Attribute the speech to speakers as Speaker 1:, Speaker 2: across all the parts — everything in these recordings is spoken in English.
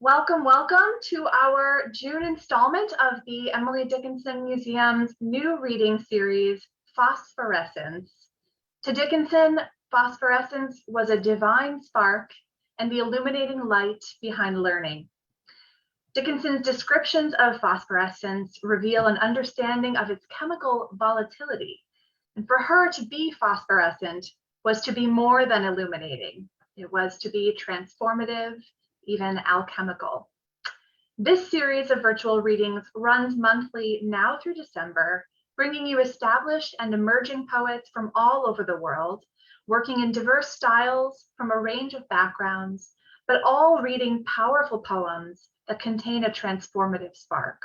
Speaker 1: Welcome, welcome to our June installment of the Emily Dickinson Museum's new reading series, Phosphorescence. To Dickinson, phosphorescence was a divine spark and the illuminating light behind learning. Dickinson's descriptions of phosphorescence reveal an understanding of its chemical volatility. And for her to be phosphorescent was to be more than illuminating. It was to be transformative, even alchemical. This series of virtual readings runs monthly now through December, bringing you established and emerging poets from all over the world, working in diverse styles from a range of backgrounds, but all reading powerful poems that contain a transformative spark.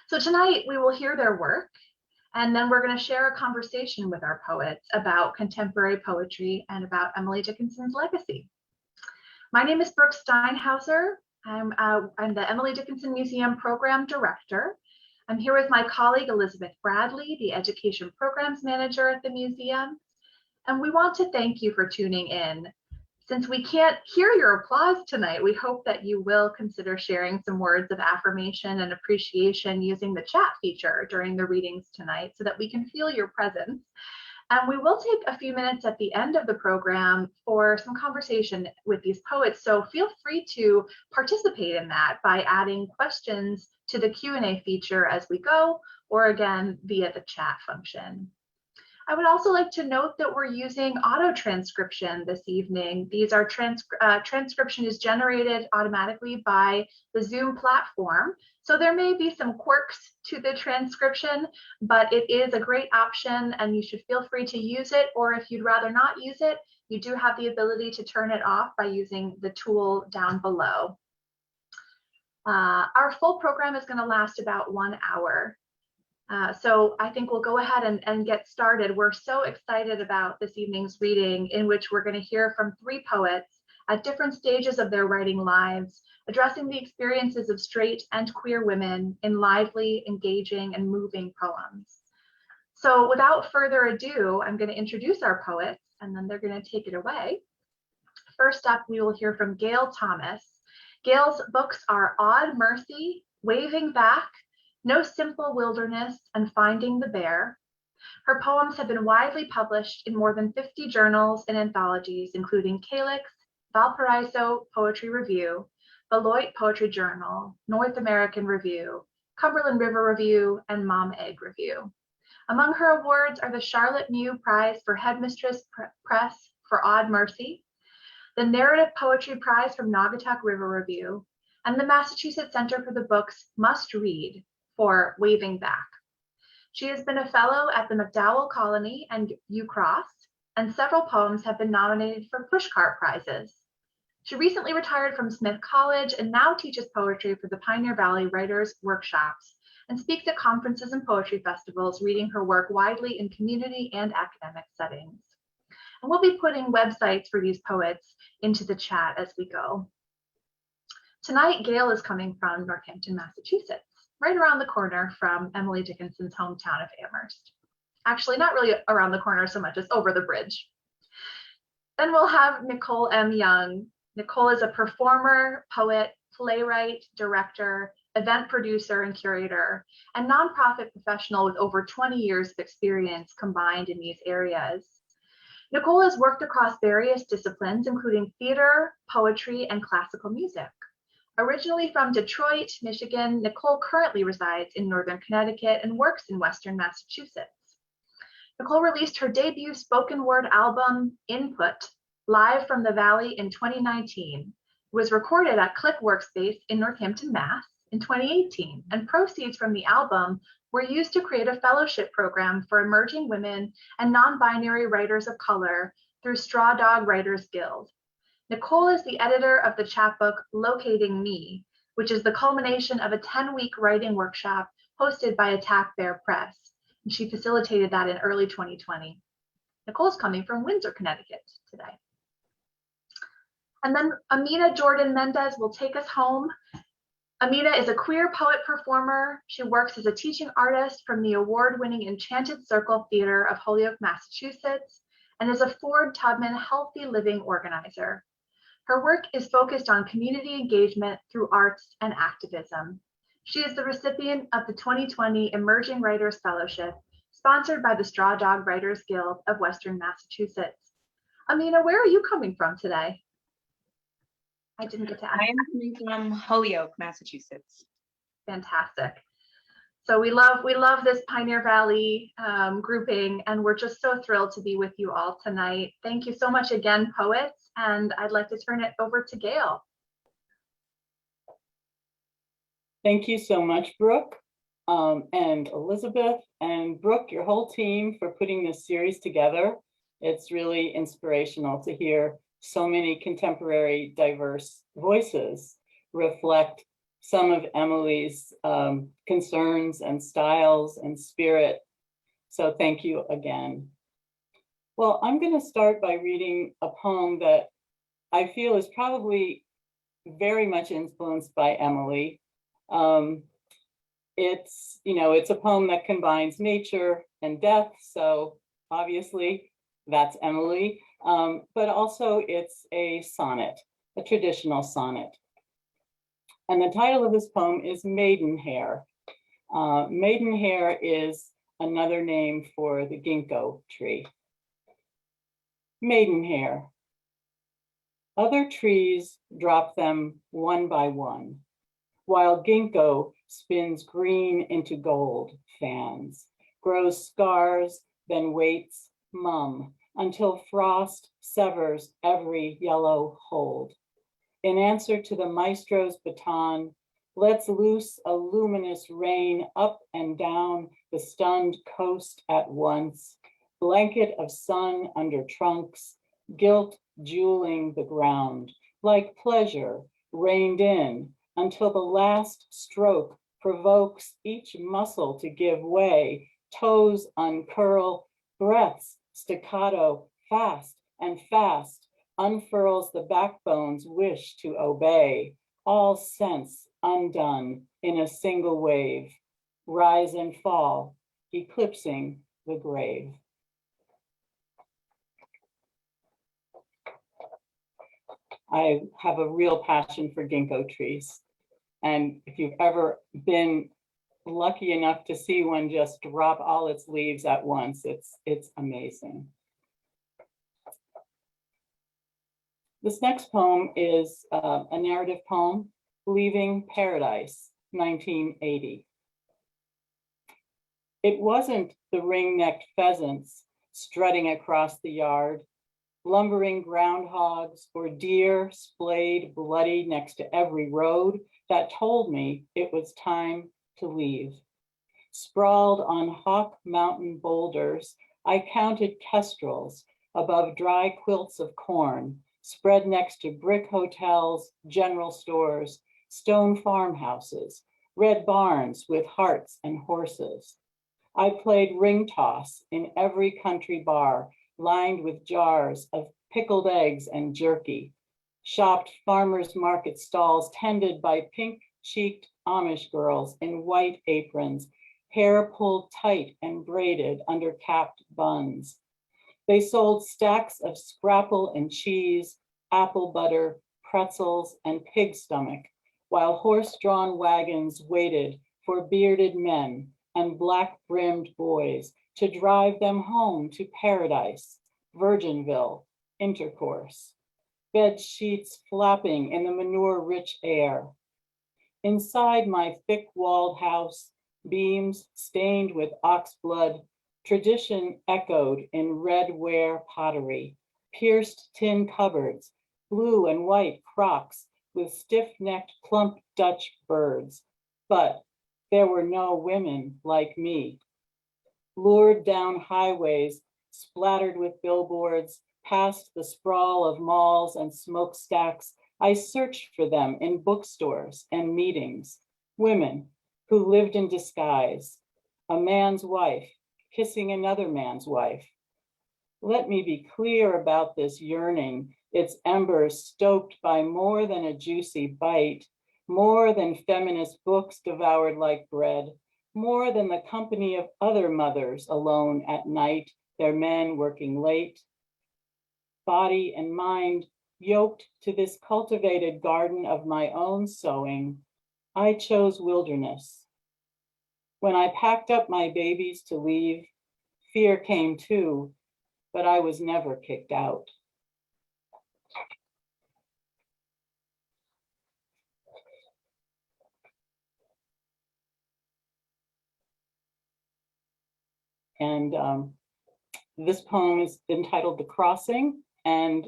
Speaker 1: So tonight we will hear their work, and then we're going to share a conversation with our poets about contemporary poetry and about Emily Dickinson's legacy. My name is Brooke Steinhauser. I'm the Emily Dickinson Museum Program Director. I'm here with my colleague, Elizabeth Bradley, the Education Programs Manager at the museum. And we want to thank you for tuning in. Since we can't hear your applause tonight, we hope that you will consider sharing some words of affirmation and appreciation using the chat feature during the readings tonight so that we can feel your presence. And we will take a few minutes at the end of the program for some conversation with these poets. So feel free to participate in that by adding questions to the Q&A feature as we go, or again, via the chat function. I would also like to note that we're using auto transcription this evening. These are transcription is generated automatically by the Zoom platform. So there may be some quirks to the transcription, but it is a great option and you should feel free to use it. Or if you'd rather not use it, you do have the ability to turn it off by using the tool down below. Our full program is going to last about 1 hour. So I think we'll go ahead and get started. We're so excited about this evening's reading, in which we're going to hear from 3 poets at different stages of their writing lives, addressing the experiences of straight and queer women in lively, engaging, and moving poems. So without further ado, I'm going to introduce our poets, and then they're going to take it away. First up, we will hear from Gail Thomas. Gail's books are Odd Mercy, Waving Back, No Simple Wilderness, and Finding the Bear. Her poems have been widely published in more than 50 journals and anthologies, including Calyx, Valparaiso Poetry Review, Beloit Poetry Journal, North American Review, Cumberland River Review, and Mom Egg Review. Among her awards are the Charlotte Mew Prize for Headmistress Press for Odd Mercy, the Narrative Poetry Prize from Naugatuck River Review, and the Massachusetts Center for the Books Must Read for Waving Back. She has been a fellow at the MacDowell Colony and UCross, and several poems have been nominated for pushcart prizes. She recently retired from Smith College and now teaches poetry for the Pioneer Valley Writers Workshops and speaks at conferences and poetry festivals, reading her work widely in community and academic settings. And we'll be putting websites for these poets into the chat as we go. Tonight, Gail is coming from Northampton, Massachusetts, right around the corner from Emily Dickinson's hometown of Amherst. Actually, not really around the corner so much as over the bridge. Then we'll have Nicole M. Young. Nicole is a performer, poet, playwright, director, event producer, and curator, and nonprofit professional with over 20 years of experience combined in these areas. Nicole has worked across various disciplines, including theater, poetry, and classical music. Originally from Detroit, Michigan, Nicole currently resides in Northern Connecticut and works in Western Massachusetts. Nicole released her debut spoken word album, Input, live from the Valley in 2019. It was recorded at Click Workspace in Northampton, Mass. in 2018, and proceeds from the album were used to create a fellowship program for emerging women and non-binary writers of color through Straw Dog Writers Guild. Nicole is the editor of the chapbook Locating Me, which is the culmination of a 10-week writing workshop hosted by Attack Bear Press, and she facilitated that in early 2020. Nicole's coming from Windsor, Connecticut today. And then Amina Jordan Mendez will take us home. Amina is a queer poet performer. She works as a teaching artist from the award-winning Enchanted Circle Theater of Holyoke, Massachusetts, and is a Ford Tubman Healthy Living organizer. Her work is focused on community engagement through arts and activism. She is the recipient of the 2020 Emerging Writers Fellowship, sponsored by the Straw Dog Writers Guild of Western Massachusetts. Amina, where are you coming from today? I didn't get to ask.
Speaker 2: I am coming from Holyoke, Massachusetts.
Speaker 1: Fantastic. So we love this Pioneer Valley grouping, and we're just so thrilled to be with you all tonight. Thank you so much again, poets, and I'd like to turn it over to Gail.
Speaker 3: Thank you so much, Brooke, and Elizabeth, and Brooke, your whole team, for putting this series together. It's really inspirational to hear so many contemporary diverse voices reflect some of Emily's concerns and styles and spirit. So thank you again. Well, I'm going to start by reading a poem that I feel is probably very much influenced by Emily. It's a poem that combines nature and death, so obviously that's Emily, but also it's a sonnet, a traditional sonnet. And the title of this poem is Maiden Hair. Maiden hair is another name for the ginkgo tree. Maiden hair. Other trees drop them one by one, while ginkgo spins green into gold fans, grows scars, then waits mum until frost severs every yellow hold. In answer to the maestro's baton, lets loose a luminous rain up and down the stunned coast at once, blanket of sun under trunks, guilt jeweling the ground, like pleasure reined in until the last stroke provokes each muscle to give way, toes uncurl, breaths staccato, fast and fast, unfurls the backbone's wish to obey, all sense undone in a single wave, rise and fall, eclipsing the grave. I have a real passion for ginkgo trees. And if you've ever been lucky enough to see one just drop all its leaves at once, it's amazing. This next poem is a narrative poem, Leaving Paradise, 1980. It wasn't the ring-necked pheasants strutting across the yard, lumbering groundhogs or deer splayed bloody next to every road that told me it was time to leave. Sprawled on Hawk Mountain boulders, I counted kestrels above dry quilts of corn, spread next to brick hotels, general stores, stone farmhouses, red barns with hearts and horses. I played ring toss in every country bar, lined with jars of pickled eggs and jerky, shopped farmers' market stalls tended by pink-cheeked Amish girls in white aprons, hair pulled tight and braided under capped buns. They sold stacks of scrapple and cheese, apple butter, pretzels, and pig stomach, while horse-drawn wagons waited for bearded men and black-brimmed boys to drive them home to paradise, Virginville, intercourse, bed sheets flapping in the manure-rich air. Inside my thick-walled house, beams stained with ox blood, tradition echoed in red ware pottery, pierced tin cupboards, blue and white crocks with stiff-necked plump Dutch birds. But there were no women like me. Lured down highways, splattered with billboards, past the sprawl of malls and smokestacks, I searched for them in bookstores and meetings, women who lived in disguise, a man's wife kissing another man's wife. Let me be clear about this yearning, its embers stoked by more than a juicy bite, more than feminist books devoured like bread, more than the company of other mothers alone at night, their men working late. Body and mind Yoked to this cultivated garden of my own sowing, I chose wilderness. When I packed up my babies to leave, fear came too, but I was never kicked out. And this poem is entitled The Crossing, and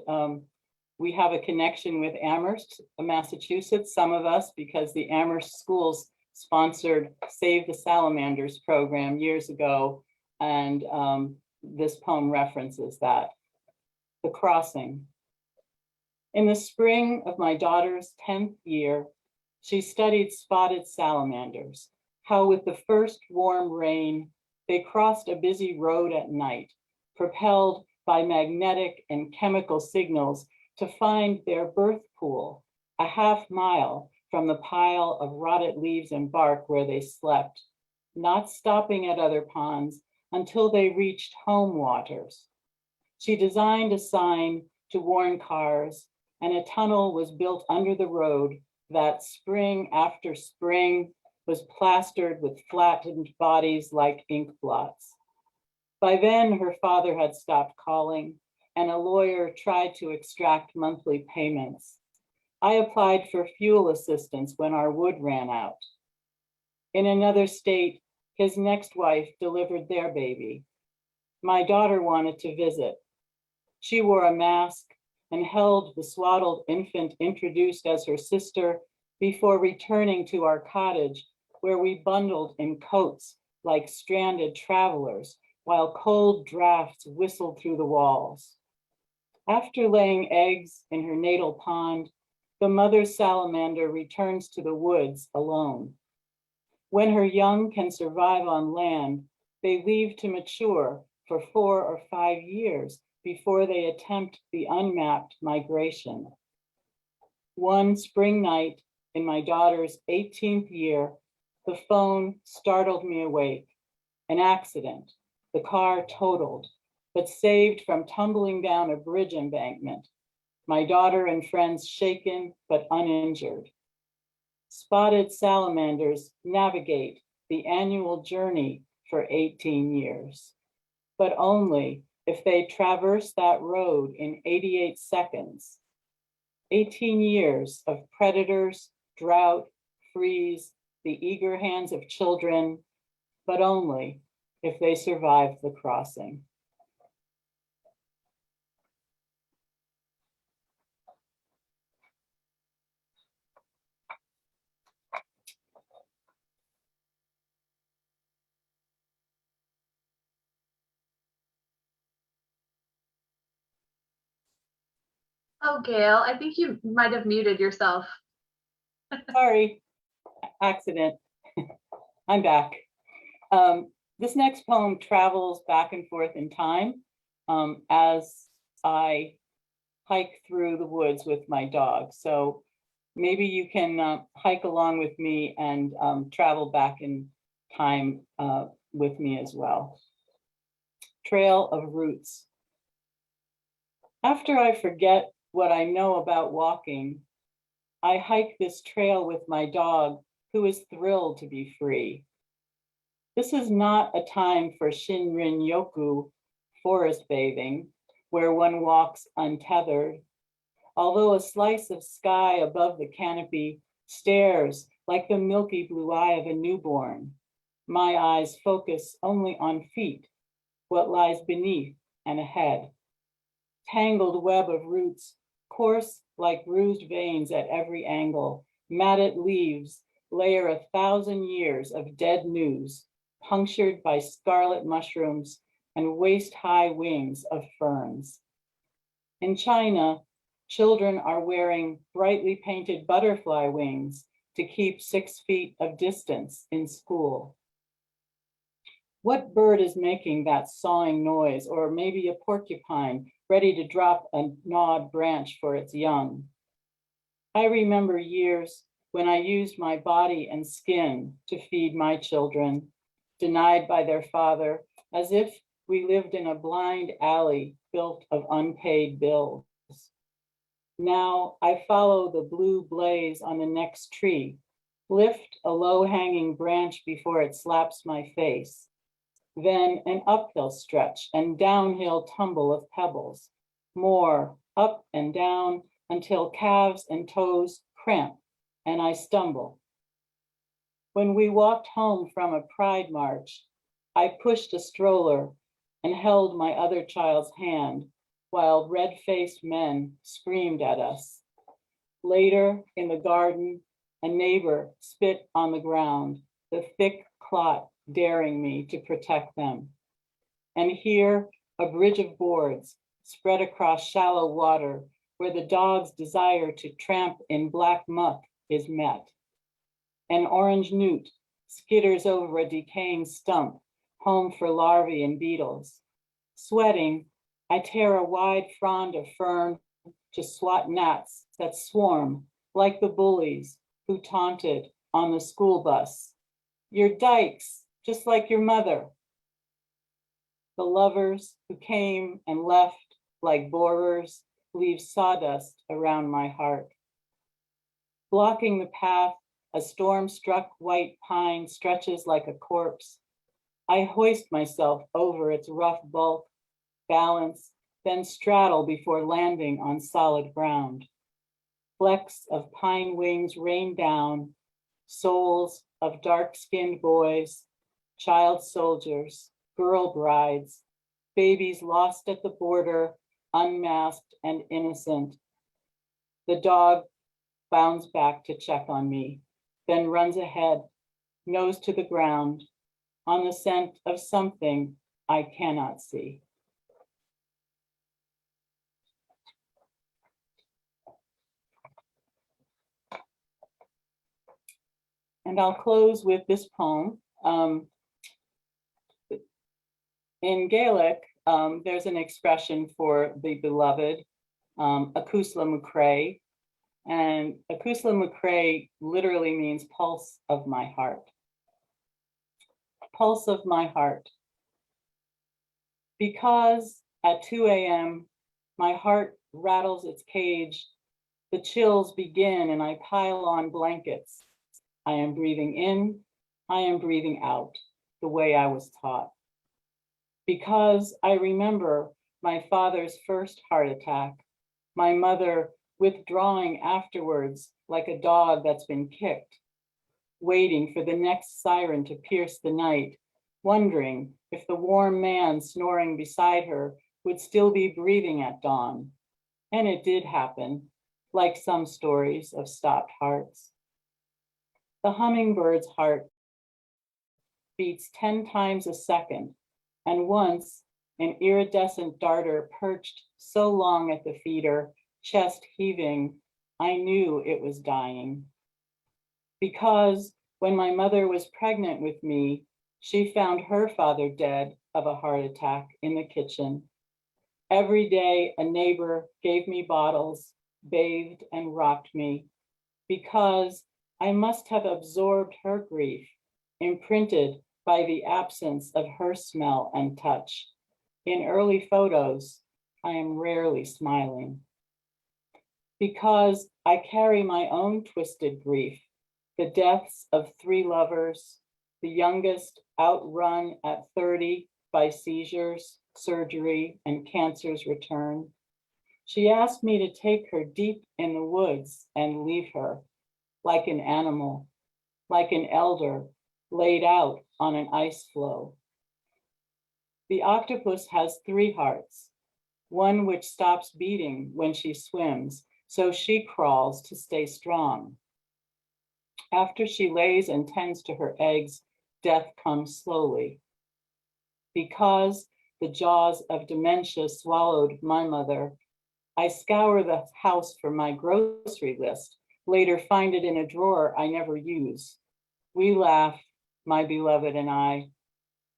Speaker 3: we have a connection with Amherst, Massachusetts, some of us, because the Amherst schools sponsored Save the Salamanders program years ago, and this poem references that. The Crossing. In the spring of my daughter's 10th year, she studied spotted salamanders, how with the first warm rain, they crossed a busy road at night, propelled by magnetic and chemical signals to find their birth pool, a half-mile from the pile of rotted leaves and bark where they slept, not stopping at other ponds until they reached home waters. She designed a sign to warn cars, and a tunnel was built under the road that spring after spring was plastered with flattened bodies like ink blots. By then, her father had stopped calling, and a lawyer tried to extract monthly payments. I applied for fuel assistance when our wood ran out. In another state, his next wife delivered their baby. My daughter wanted to visit. She wore a mask and held the swaddled infant introduced as her sister before returning to our cottage, where we bundled in coats like stranded travelers while cold drafts whistled through the walls. After laying eggs in her natal pond, the mother salamander returns to the woods alone. When her young can survive on land, they leave to mature for 4 or 5 years before they attempt the unmapped migration. One spring night in my daughter's 18th year, the phone startled me awake. An accident. The car totaled, but saved from tumbling down a bridge embankment. My daughter and friends shaken but uninjured. Spotted salamanders navigate the annual journey for 18 years, but only if they traverse that road in 88 seconds. 18 years of predators, drought, freeze, the eager hands of children, but only if they survive the crossing.
Speaker 1: Oh, Gail, I think you might have muted yourself.
Speaker 3: Sorry, accident. I'm back. This next poem travels back and forth in time as I hike through the woods with my dog. So maybe you can hike along with me and travel back in time with me as well. Trail of Roots. After I forget what I know about walking, I hike this trail with my dog, who is thrilled to be free. This is not a time for Shinrin-yoku, forest bathing, where one walks untethered, although a slice of sky above the canopy stares like the milky blue eye of a newborn. My eyes focus only on feet, what lies beneath and ahead. Tangled web of roots, coarse like bruised veins at every angle, matted leaves layer 1,000 years of dead news, punctured by scarlet mushrooms and waist-high wings of ferns. In China, children are wearing brightly painted butterfly wings to keep 6 feet of distance in school. What bird is making that sawing noise, or maybe a porcupine ready to drop a gnawed branch for its young? I remember years when I used my body and skin to feed my children, denied by their father, as if we lived in a blind alley built of unpaid bills. Now I follow the blue blaze on the next tree, lift a low-hanging branch before it slaps my face, then an uphill stretch and downhill tumble of pebbles, more up and down until calves and toes cramp and I stumble. When we walked home from a pride march, I pushed a stroller and held my other child's hand while red-faced men screamed at us. Later in the garden, a neighbor spit on the ground, the thick clot daring me to protect them. And here, a bridge of boards spread across shallow water where the dog's desire to tramp in black muck is met. An orange newt skitters over a decaying stump, home for larvae and beetles. Sweating, I tear a wide frond of fern to swat gnats that swarm like the bullies who taunted on the school bus. You're dykes, just like your mother. The lovers who came and left like borers leave sawdust around my heart. Blocking the path, a storm-struck white pine stretches like a corpse. I hoist myself over its rough bulk, balance, then straddle before landing on solid ground. Flecks of pine wings rain down, souls of dark-skinned boys, child soldiers, girl brides, babies lost at the border, unmasked and innocent. The dog bounds back to check on me, then runs ahead, nose to the ground, on the scent of something I cannot see. And I'll close with this poem. In Gaelic, there's an expression for the beloved, Acoustic Mcrae, and Acoustic Mcrae literally means pulse of my heart. Pulse of my heart. Because at 2 a.m., my heart rattles its cage, the chills begin and I pile on blankets. I am breathing in, I am breathing out, the way I was taught. Because I remember my father's first heart attack, my mother withdrawing afterwards like a dog that's been kicked, waiting for the next siren to pierce the night, wondering if the warm man snoring beside her would still be breathing at dawn. And it did happen, like some stories of stopped hearts. The hummingbird's heart beats 10 times a second, and once an iridescent darter perched so long at the feeder, chest heaving, I knew it was dying. Because when my mother was pregnant with me, she found her father dead of a heart attack in the kitchen. Every day, a neighbor gave me bottles, bathed and rocked me, because I must have absorbed her grief, imprinted by the absence of her smell and touch. In early photos, I am rarely smiling. Because I carry my own twisted grief, the deaths of 3 lovers, the youngest outrun at 30 by seizures, surgery, and cancer's return. She asked me to take her deep in the woods and leave her, like an animal, like an elder laid out on an ice floe. The octopus has 3 hearts, one which stops beating when she swims, so she crawls to stay strong. After she lays and tends to her eggs, death comes slowly. Because the jaws of dementia swallowed my mother, I scour the house for my grocery list, later find it in a drawer I never use. We laugh, my beloved and I.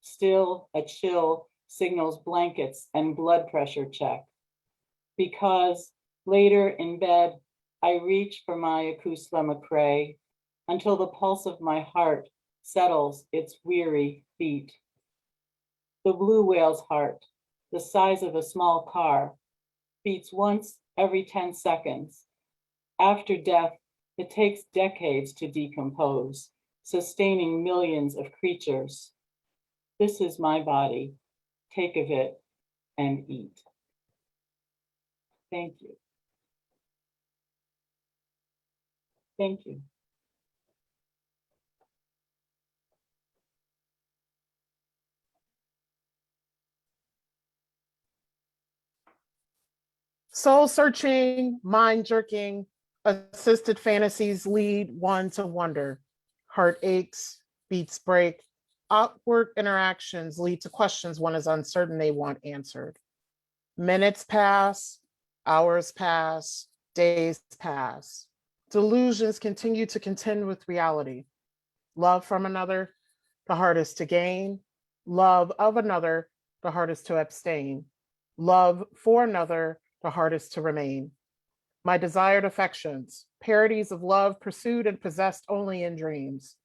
Speaker 3: Still, a chill signals blankets and blood pressure check. Because later in bed, I reach for my Acoustic Mcrae until the pulse of my heart settles its weary beat. The blue whale's heart, the size of a small car, beats once every 10 seconds. After death, it takes decades to decompose, sustaining millions of creatures. This is my body. Take of it and eat. Thank you. Thank you.
Speaker 4: Soul searching, mind jerking, assisted fantasies lead one to wonder. Heart aches, beats break, awkward interactions lead to questions one is uncertain they want answered. Minutes pass, hours pass, days pass. Delusions continue to contend with reality. Love from another, the hardest to gain. Love of another, the hardest to abstain. Love for another, the hardest to remain. My desired affections, parodies of love pursued and possessed only in dreams.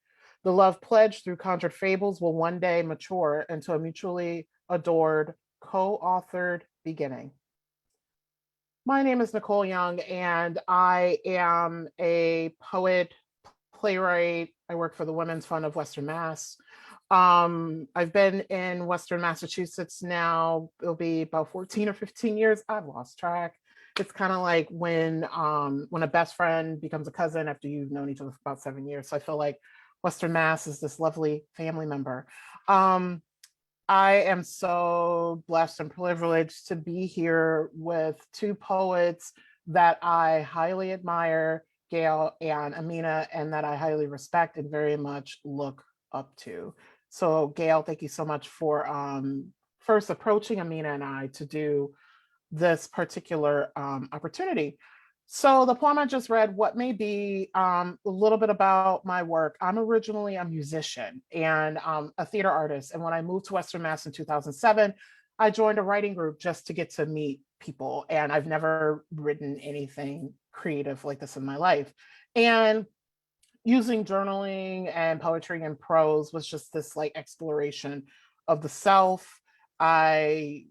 Speaker 4: The love pledged through conjured fables will one day mature into a mutually adored, co-authored beginning. My name is Nicole Young, and I am a poet, playwright. I work for the Women's Fund of Western Mass. I've been in Western Massachusetts now, it'll be about 14 or 15 years. I've lost track. It's kind of like when a best friend becomes a cousin after you've known each other for about 7 years. So I feel like Western Mass is this lovely family member. I am so blessed and privileged to be here with two poets that I highly admire, Gail and Amina, and that I highly respect and very much look up to. So Gail, thank you so much for first approaching Amina and I to do this particular opportunity. So the poem I just read, What May Be, a little bit about my work. I'm originally a musician and a theater artist. And when I moved to Western Mass in 2007, I joined a writing group just to get to meet people. And I've never written anything creative like this in my life. And using journaling and poetry and prose was just this like exploration of the self. I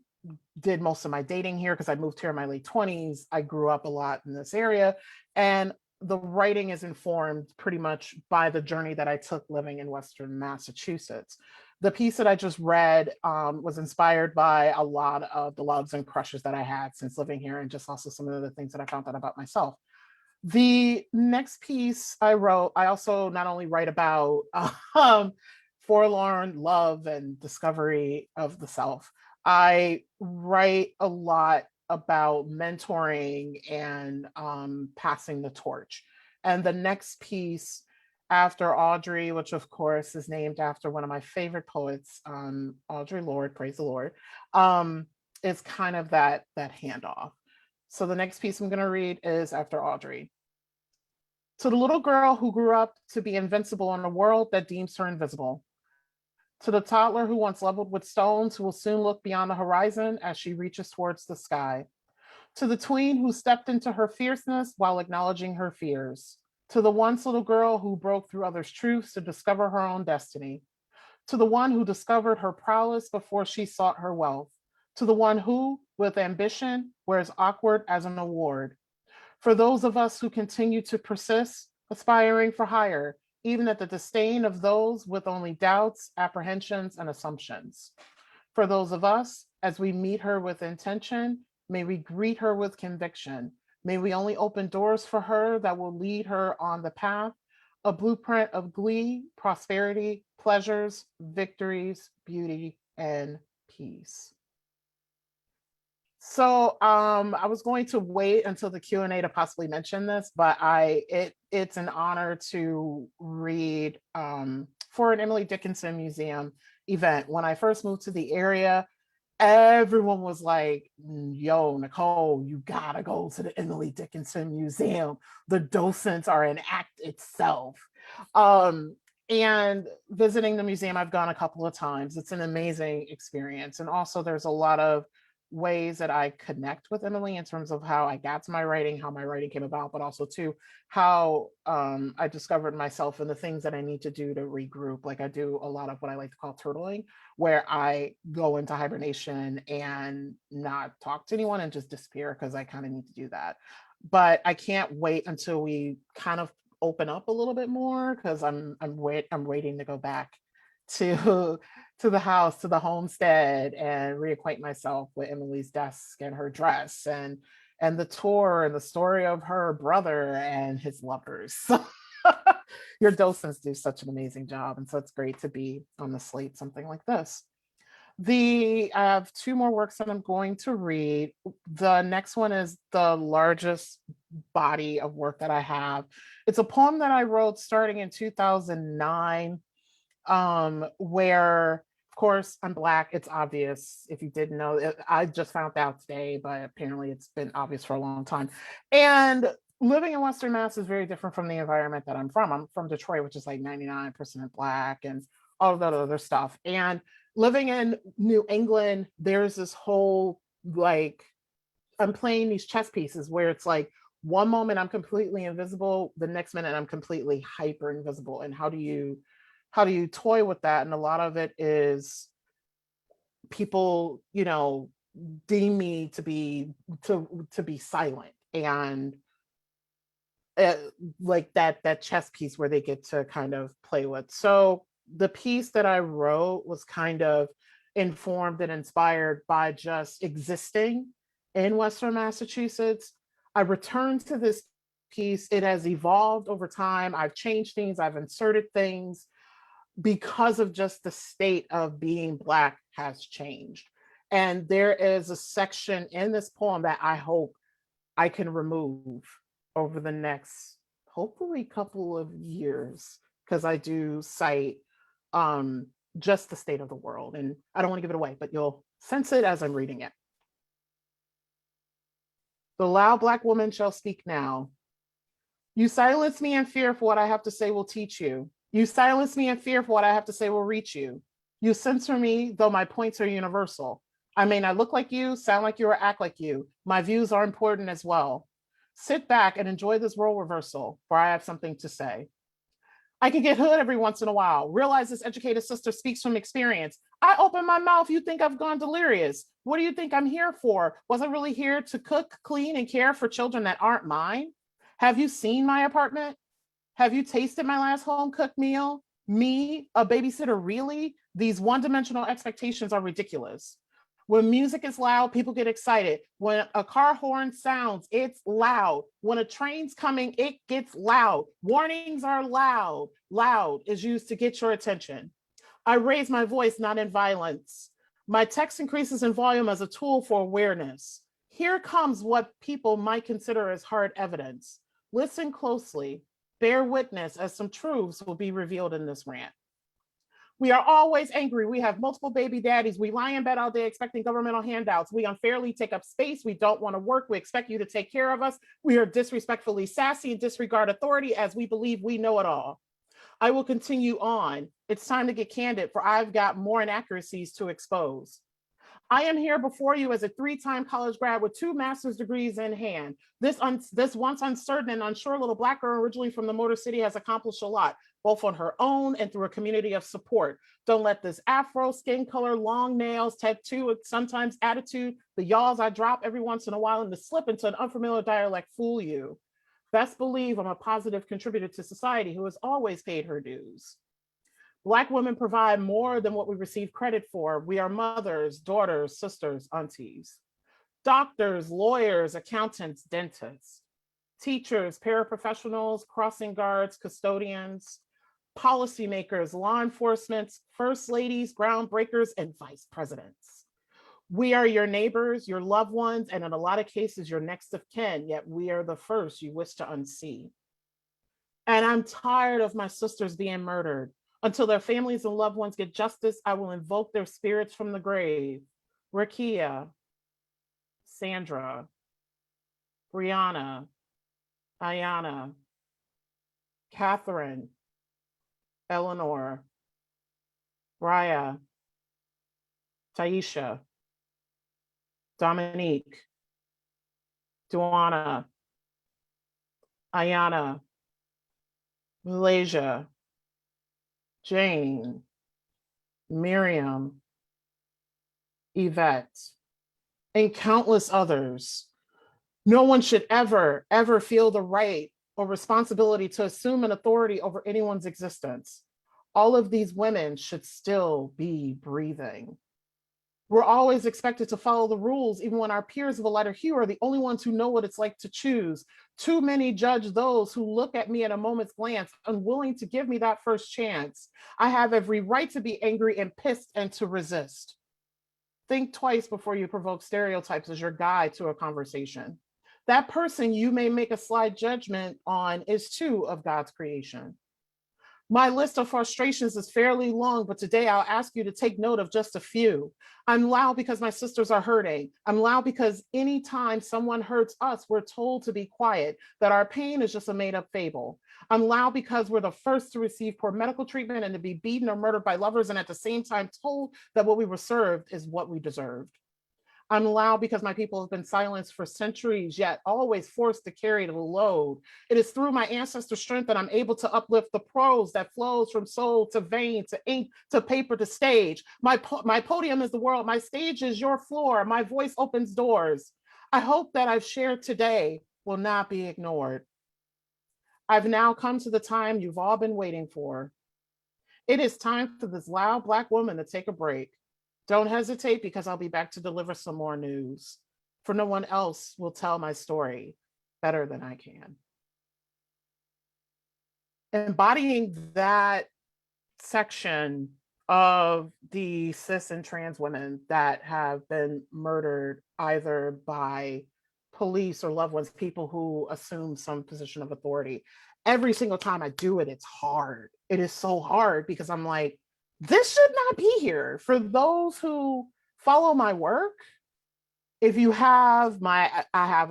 Speaker 4: did most of my dating here because I moved here in my late 20s. I grew up a lot in this area. And the writing is informed pretty much by the journey that I took living in Western Massachusetts. The piece that I just read was inspired by a lot of the loves and crushes that I had since living here, and just also some of the things that I found out about myself. The next piece I wrote, I also not only write about forlorn love and discovery of the self, I write a lot about mentoring and passing the torch. And the next piece after Audrey, which of course is named after one of my favorite poets, Audre Lorde, praise the Lord, is kind of that handoff. So the next piece I'm going to read is after Audrey. To the little girl who grew up to be invincible in a world that deems her invisible. To the toddler who once leveled with stones, who will soon look beyond the horizon as she reaches towards the sky. To the tween who stepped into her fierceness while acknowledging her fears. To the once little girl who broke through others' truths to discover her own destiny. To the one who discovered her prowess before she sought her wealth. To the one who, with ambition, wears awkward as an award. For those of us who continue to persist, aspiring for higher, even at the disdain of those with only doubts, apprehensions, and assumptions. For those of us, as we meet her with intention, may we greet her with conviction. May we only open doors for her that will lead her on the path, a blueprint of glee, prosperity, pleasures, victories, beauty, and peace. So I was going to wait until the Q&A to possibly mention this, but it's an honor to read for an Emily Dickinson Museum event. When I first moved to the area, everyone was like, yo, Nicole, you gotta go to the Emily Dickinson Museum. The docents are an act itself. And visiting the museum, I've gone a couple of times. It's an amazing experience. And also there's a lot of ways that I connect with Emily in terms of how I got to my writing, how my writing came about, but also too how I discovered myself and the things that I need to do to regroup. Like I do a lot of what I like to call turtling, where I go into hibernation and not talk to anyone and just disappear because I kind of need to do that. But I can't wait until we kind of open up a little bit more because I'm waiting to go back to the house, to the homestead, and reacquaint myself with Emily's desk and her dress and the tour and the story of her brother and his lovers. Your docents do such an amazing job, and so it's great to be on the slate something like this. I have two more works that I'm going to read. The next one is the largest body of work that I have. It's a poem that I wrote starting in 2009, where, of course, I'm Black. It's obvious if you didn't know. I just found out today, but apparently it's been obvious for a long time. And living in Western Mass is very different from the environment that I'm from. I'm from Detroit, which is like 99% Black and all of that other stuff. And living in New England, there's this whole, like, I'm playing these chess pieces where it's like one moment I'm completely invisible, the next minute I'm completely hyper invisible. And how do you toy with that? And a lot of it is people, deem me to be silent, and like that chess piece where they get to kind of play with. So the piece that I wrote was kind of informed and inspired by just existing in Western Massachusetts. I returned to this piece. It has evolved over time. I've changed things, I've inserted things because of just the state of being Black has changed. And there is a section in this poem that I hope I can remove over the next, hopefully, couple of years, because I do cite just the state of the world. And I don't want to give it away, but you'll sense it as I'm reading it. The loud Black woman shall speak now. You silence me in fear for what I have to say will teach you. You silence me in fear for what I have to say will reach you. You censor me, though my points are universal. I may not look like you, sound like you, or act like you. My views are important as well. Sit back and enjoy this role reversal, for I have something to say. I can get hood every once in a while. Realize this educated sister speaks from experience. I open my mouth, you think I've gone delirious. What do you think I'm here for? Was I really here to cook, clean, and care for children that aren't mine? Have you seen my apartment? Have you tasted my last home-cooked meal? Me, a babysitter, really? These one-dimensional expectations are ridiculous. When music is loud, people get excited. When a car horn sounds, it's loud. When a train's coming, it gets loud. Warnings are loud. Loud is used to get your attention. I raise my voice, not in violence. My text increases in volume as a tool for awareness. Here comes what people might consider as hard evidence. Listen closely. Bear witness as some truths will be revealed in this rant. We are always angry. We have multiple baby daddies. We lie in bed all day expecting governmental handouts. We unfairly take up space. We don't want to work. We expect you to take care of us. We are disrespectfully sassy and disregard authority as we believe we know it all. I will continue on. It's time to get candid, for I've got more inaccuracies to expose. I am here before you as a 3-time college grad with 2 master's degrees in hand. This once uncertain and unsure little Black girl originally from the Motor City has accomplished a lot, both on her own and through a community of support. Don't let this afro, skin color, long nails, tattoo, sometimes attitude, the y'alls I drop every once in a while and the slip into an unfamiliar dialect fool you. Best believe I'm a positive contributor to society who has always paid her dues. Black women provide more than what we receive credit for. We are mothers, daughters, sisters, aunties, doctors, lawyers, accountants, dentists, teachers, paraprofessionals, crossing guards, custodians, policymakers, law enforcement, first ladies, groundbreakers, and vice presidents. We are your neighbors, your loved ones, and in a lot of cases, your next of kin, yet we are the first you wish to unsee. And I'm tired of my sisters being murdered. Until their families and loved ones get justice, I will invoke their spirits from the grave. Rakia, Sandra, Brianna, Ayana, Catherine, Eleanor, Raya, Taisha, Dominique, Duana, Ayana, Malaysia, Jane, Miriam, Yvette, and countless others. No one should ever, ever feel the right or responsibility to assume an authority over anyone's existence. All of these women should still be breathing. We're always expected to follow the rules, even when our peers of a lighter hue are the only ones who know what it's like to choose. Too many judge those who look at me at a moment's glance, unwilling to give me that first chance. I have every right to be angry and pissed and to resist. Think twice before you provoke stereotypes as your guide to a conversation. That person you may make a slight judgment on is too of God's creation. My list of frustrations is fairly long, but today I'll ask you to take note of just a few. I'm loud because my sisters are hurting. I'm loud because anytime someone hurts us, we're told to be quiet, that our pain is just a made-up fable. I'm loud because we're the first to receive poor medical treatment and to be beaten or murdered by lovers, and at the same time told that what we were served is what we deserved. I'm loud because my people have been silenced for centuries, yet always forced to carry the load. It is through my ancestor strength that I'm able to uplift the prose that flows from soul to vein to ink to paper to stage. My podium is the world. My stage is your floor. My voice opens doors. I hope that I've shared today will not be ignored. I've now come to the time you've all been waiting for. It is time for this loud Black woman to take a break. Don't hesitate, because I'll be back to deliver some more news. For no one else will tell my story better than I can. Embodying that section of the cis and trans women that have been murdered either by police or loved ones, people who assume some position of authority. Every single time I do it, it's hard. It is so hard because I'm like, this should not be here. For those who follow my work, if you have I have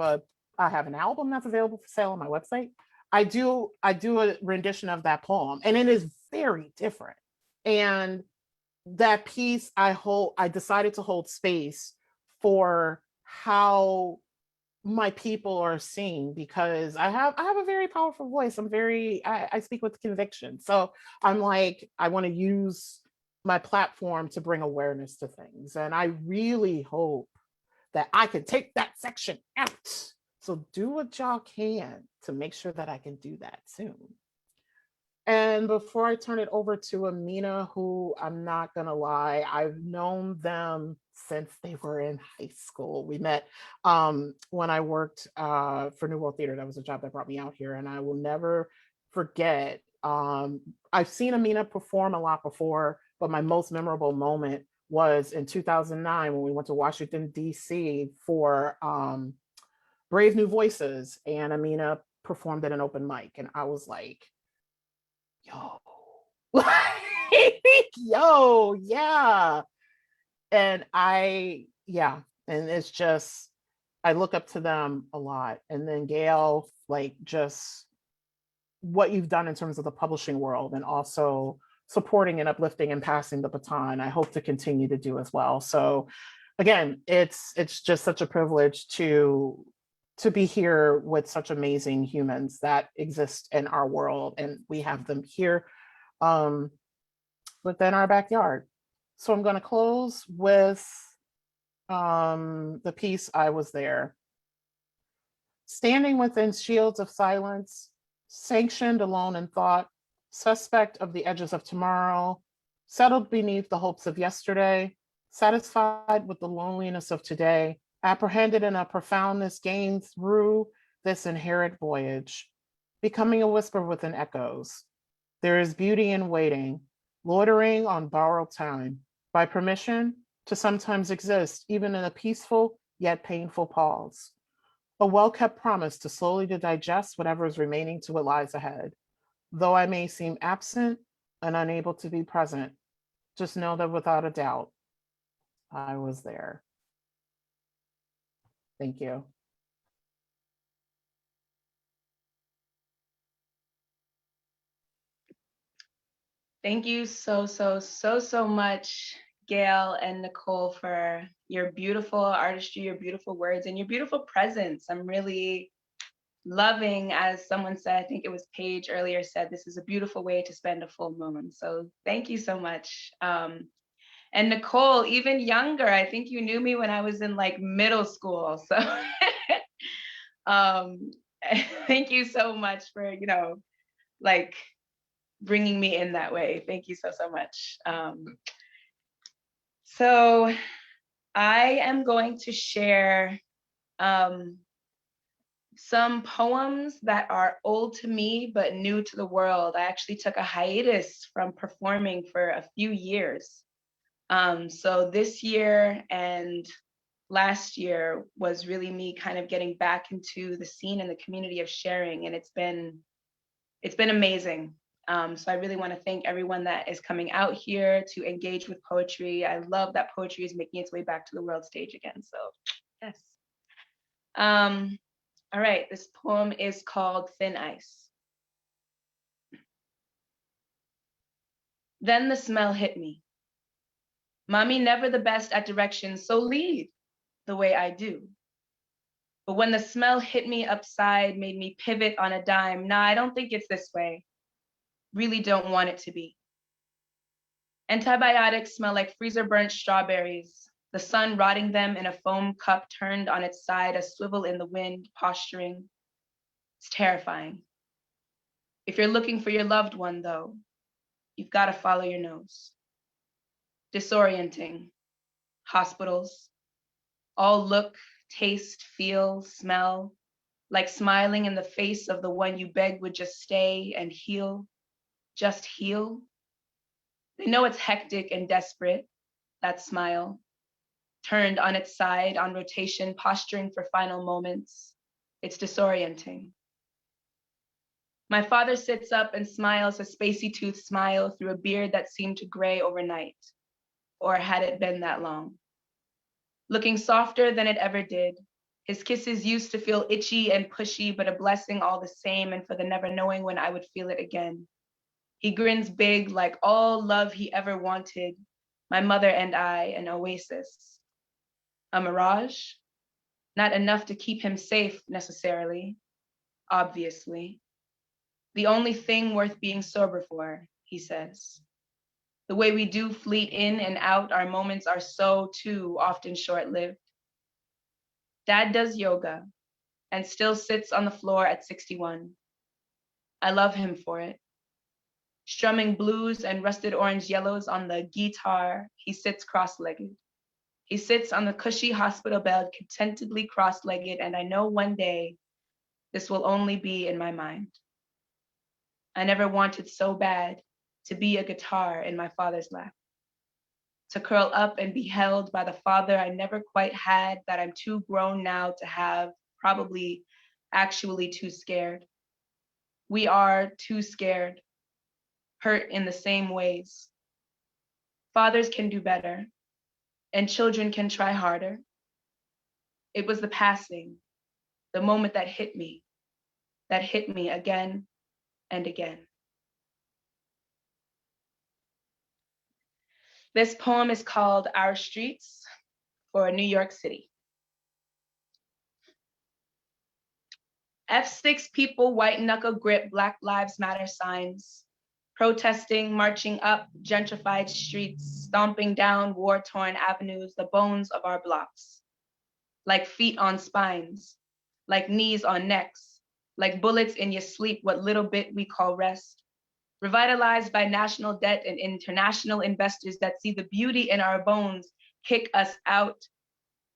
Speaker 4: an album that's available for sale on my website. I do a rendition of that poem, and it is very different. And that piece, I decided to hold space for how my people are seen, because I have a very powerful voice. I speak with conviction. So I'm like, I want to use my platform to bring awareness to things. And I really hope that I can take that section out. So do what y'all can to make sure that I can do that soon. And before I turn it over to Amina, who, I'm not gonna lie, I've known them since they were in high school. We met when I worked for New World Theater. That was a job that brought me out here, and I will never forget. I've seen Amina perform a lot before, but my most memorable moment was in 2009 when we went to Washington, D.C. for Brave New Voices, and Amina performed at an open mic, and I was like, yo, yo, yeah. And and it's just, I look up to them a lot. And then Gail, like, just what you've done in terms of the publishing world, and also supporting and uplifting and passing the baton, I hope to continue to do as well. So again, it's just such a privilege to be here with such amazing humans that exist in our world, and we have them here within our backyard. So I'm going to close with the piece, I Was There. Standing within shields of silence, sanctioned alone in thought, suspect of the edges of tomorrow, settled beneath the hopes of yesterday, satisfied with the loneliness of today, apprehended in a profoundness gained through this inherent voyage, becoming a whisper within echoes. There is beauty in waiting, loitering on borrowed time, by permission to sometimes exist, even in a peaceful yet painful pause. A well-kept promise to slowly to digest whatever is remaining to what lies ahead. Though I may seem absent and unable to be present, just know that without a doubt, I was there. Thank you.
Speaker 2: Thank you so much, Gail and Nicole, for your beautiful artistry, your beautiful words, and your beautiful presence. I'm really loving, as someone said, I think it was Paige earlier said, this is a beautiful way to spend a full moon. So thank you so much. And Nicole, even younger, I think you knew me when I was in like middle school. So thank you so much for, you know, like bringing me in that way. Thank you so, so much. So I am going to share some poems that are old to me, but new to the world. I actually took a hiatus from performing for a few years. So this year and last year was really me kind of getting back into the scene and the community of sharing, and it's been amazing. So I really want to thank everyone that is coming out here to engage with poetry. I love that poetry is making its way back to the world stage again. So yes. All right, this poem is called Thin Ice. Then the smell hit me. Mommy never the best at directions, so lead the way I do. But when the smell hit me upside, made me pivot on a dime. Nah, I don't think it's this way. Really don't want it to be. Antibiotics smell like freezer burnt strawberries, the sun rotting them in a foam cup turned on its side, a swivel in the wind, posturing. It's terrifying. If you're looking for your loved one, though, you've got to follow your nose. Disorienting. Hospitals. All look, taste, feel, smell, like smiling in the face of the one you begged would just stay and heal. Just heal. They know it's hectic and desperate, that smile. Turned on its side, on rotation, posturing for final moments. It's disorienting. My father sits up and smiles a spacey tooth smile through a beard that seemed to gray overnight, or had it been that long. Looking softer than it ever did. His kisses used to feel itchy and pushy, but a blessing all the same, and for the never knowing when I would feel it again. He grins big, like all love he ever wanted. My mother and I, an oasis. A mirage? Not enough to keep him safe, necessarily, obviously. The only thing worth being sober for, he says. The way we do fleet in and out, our moments are so, too, often short-lived. Dad does yoga and still sits on the floor at 61. I love him for it. Strumming blues and rusted orange yellows on the guitar, he sits cross-legged. He sits on the cushy hospital bed, contentedly cross-legged, and I know one day this will only be in my mind. I never wanted so bad to be a guitar in my father's lap, to curl up and be held by the father I never quite had, that I'm too grown now to have, probably actually too scared. We are too scared, hurt in the same ways. Fathers can do better, and children can try harder. It was the passing, the moment that hit me again and again. This poem is called Our Streets for New York City. F6 people white knuckle grip Black Lives Matter signs, protesting, marching up gentrified streets, stomping down war-torn avenues, the bones of our blocks. Like feet on spines, like knees on necks, like bullets in your sleep, what little bit we call rest. Revitalized by national debt and international investors that see the beauty in our bones, kick us out,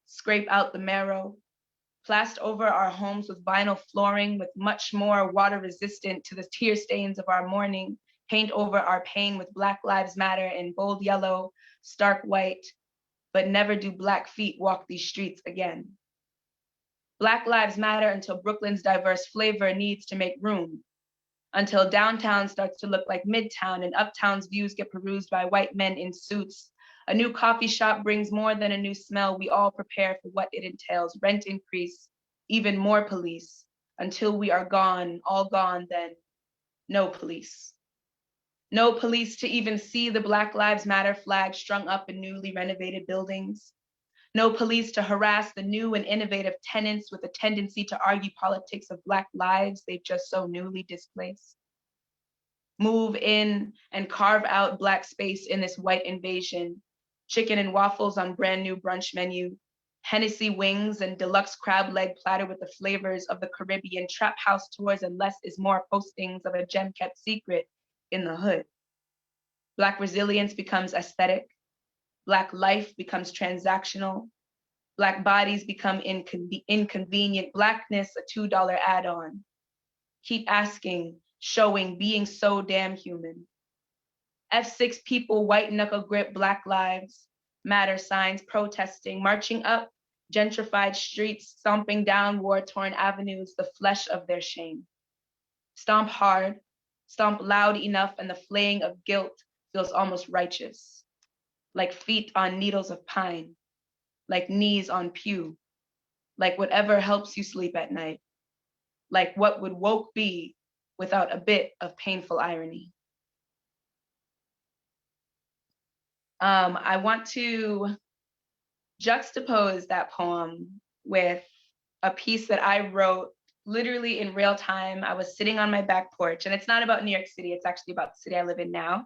Speaker 2: scrape out the marrow, plaster over our homes with vinyl flooring with much more water resistant to the tear stains of our mourning, paint over our pain with Black Lives Matter in bold yellow, stark white, but never do Black feet walk these streets again. Black Lives Matter until Brooklyn's diverse flavor needs to make room, until downtown starts to look like Midtown and uptown's views get perused by white men in suits. A new coffee shop brings more than a new smell. We all prepare for what it entails. Rent increase, even more police, until we are gone, all gone, then no police. No police to even see the Black Lives Matter flag strung up in newly renovated buildings. No police to harass the new and innovative tenants with a tendency to argue politics of Black lives they've just so newly displaced. Move in and carve out Black space in this white invasion. Chicken and waffles on brand new brunch menu. Hennessy wings and deluxe crab leg platter with the flavors of the Caribbean. Trap house tours and less is more postings of a gem kept secret in the hood. Black resilience becomes aesthetic. Black life becomes transactional. Black bodies become inconvenient. Blackness, a $2 add-on. Keep asking, showing, being so damn human. F6 people, white knuckle grip, Black lives matter signs, protesting, marching up gentrified streets, stomping down war-torn avenues, the flesh of their shame. Stomp hard, stomp loud enough, and the flaying of guilt feels almost righteous. Like feet on needles of pine, like knees on pew, like whatever helps you sleep at night, like what would woke be without a bit of painful irony. I want to juxtapose that poem with a piece that I wrote literally in real time. I was sitting on my back porch, and it's not about New York City, it's actually about the city I live in now.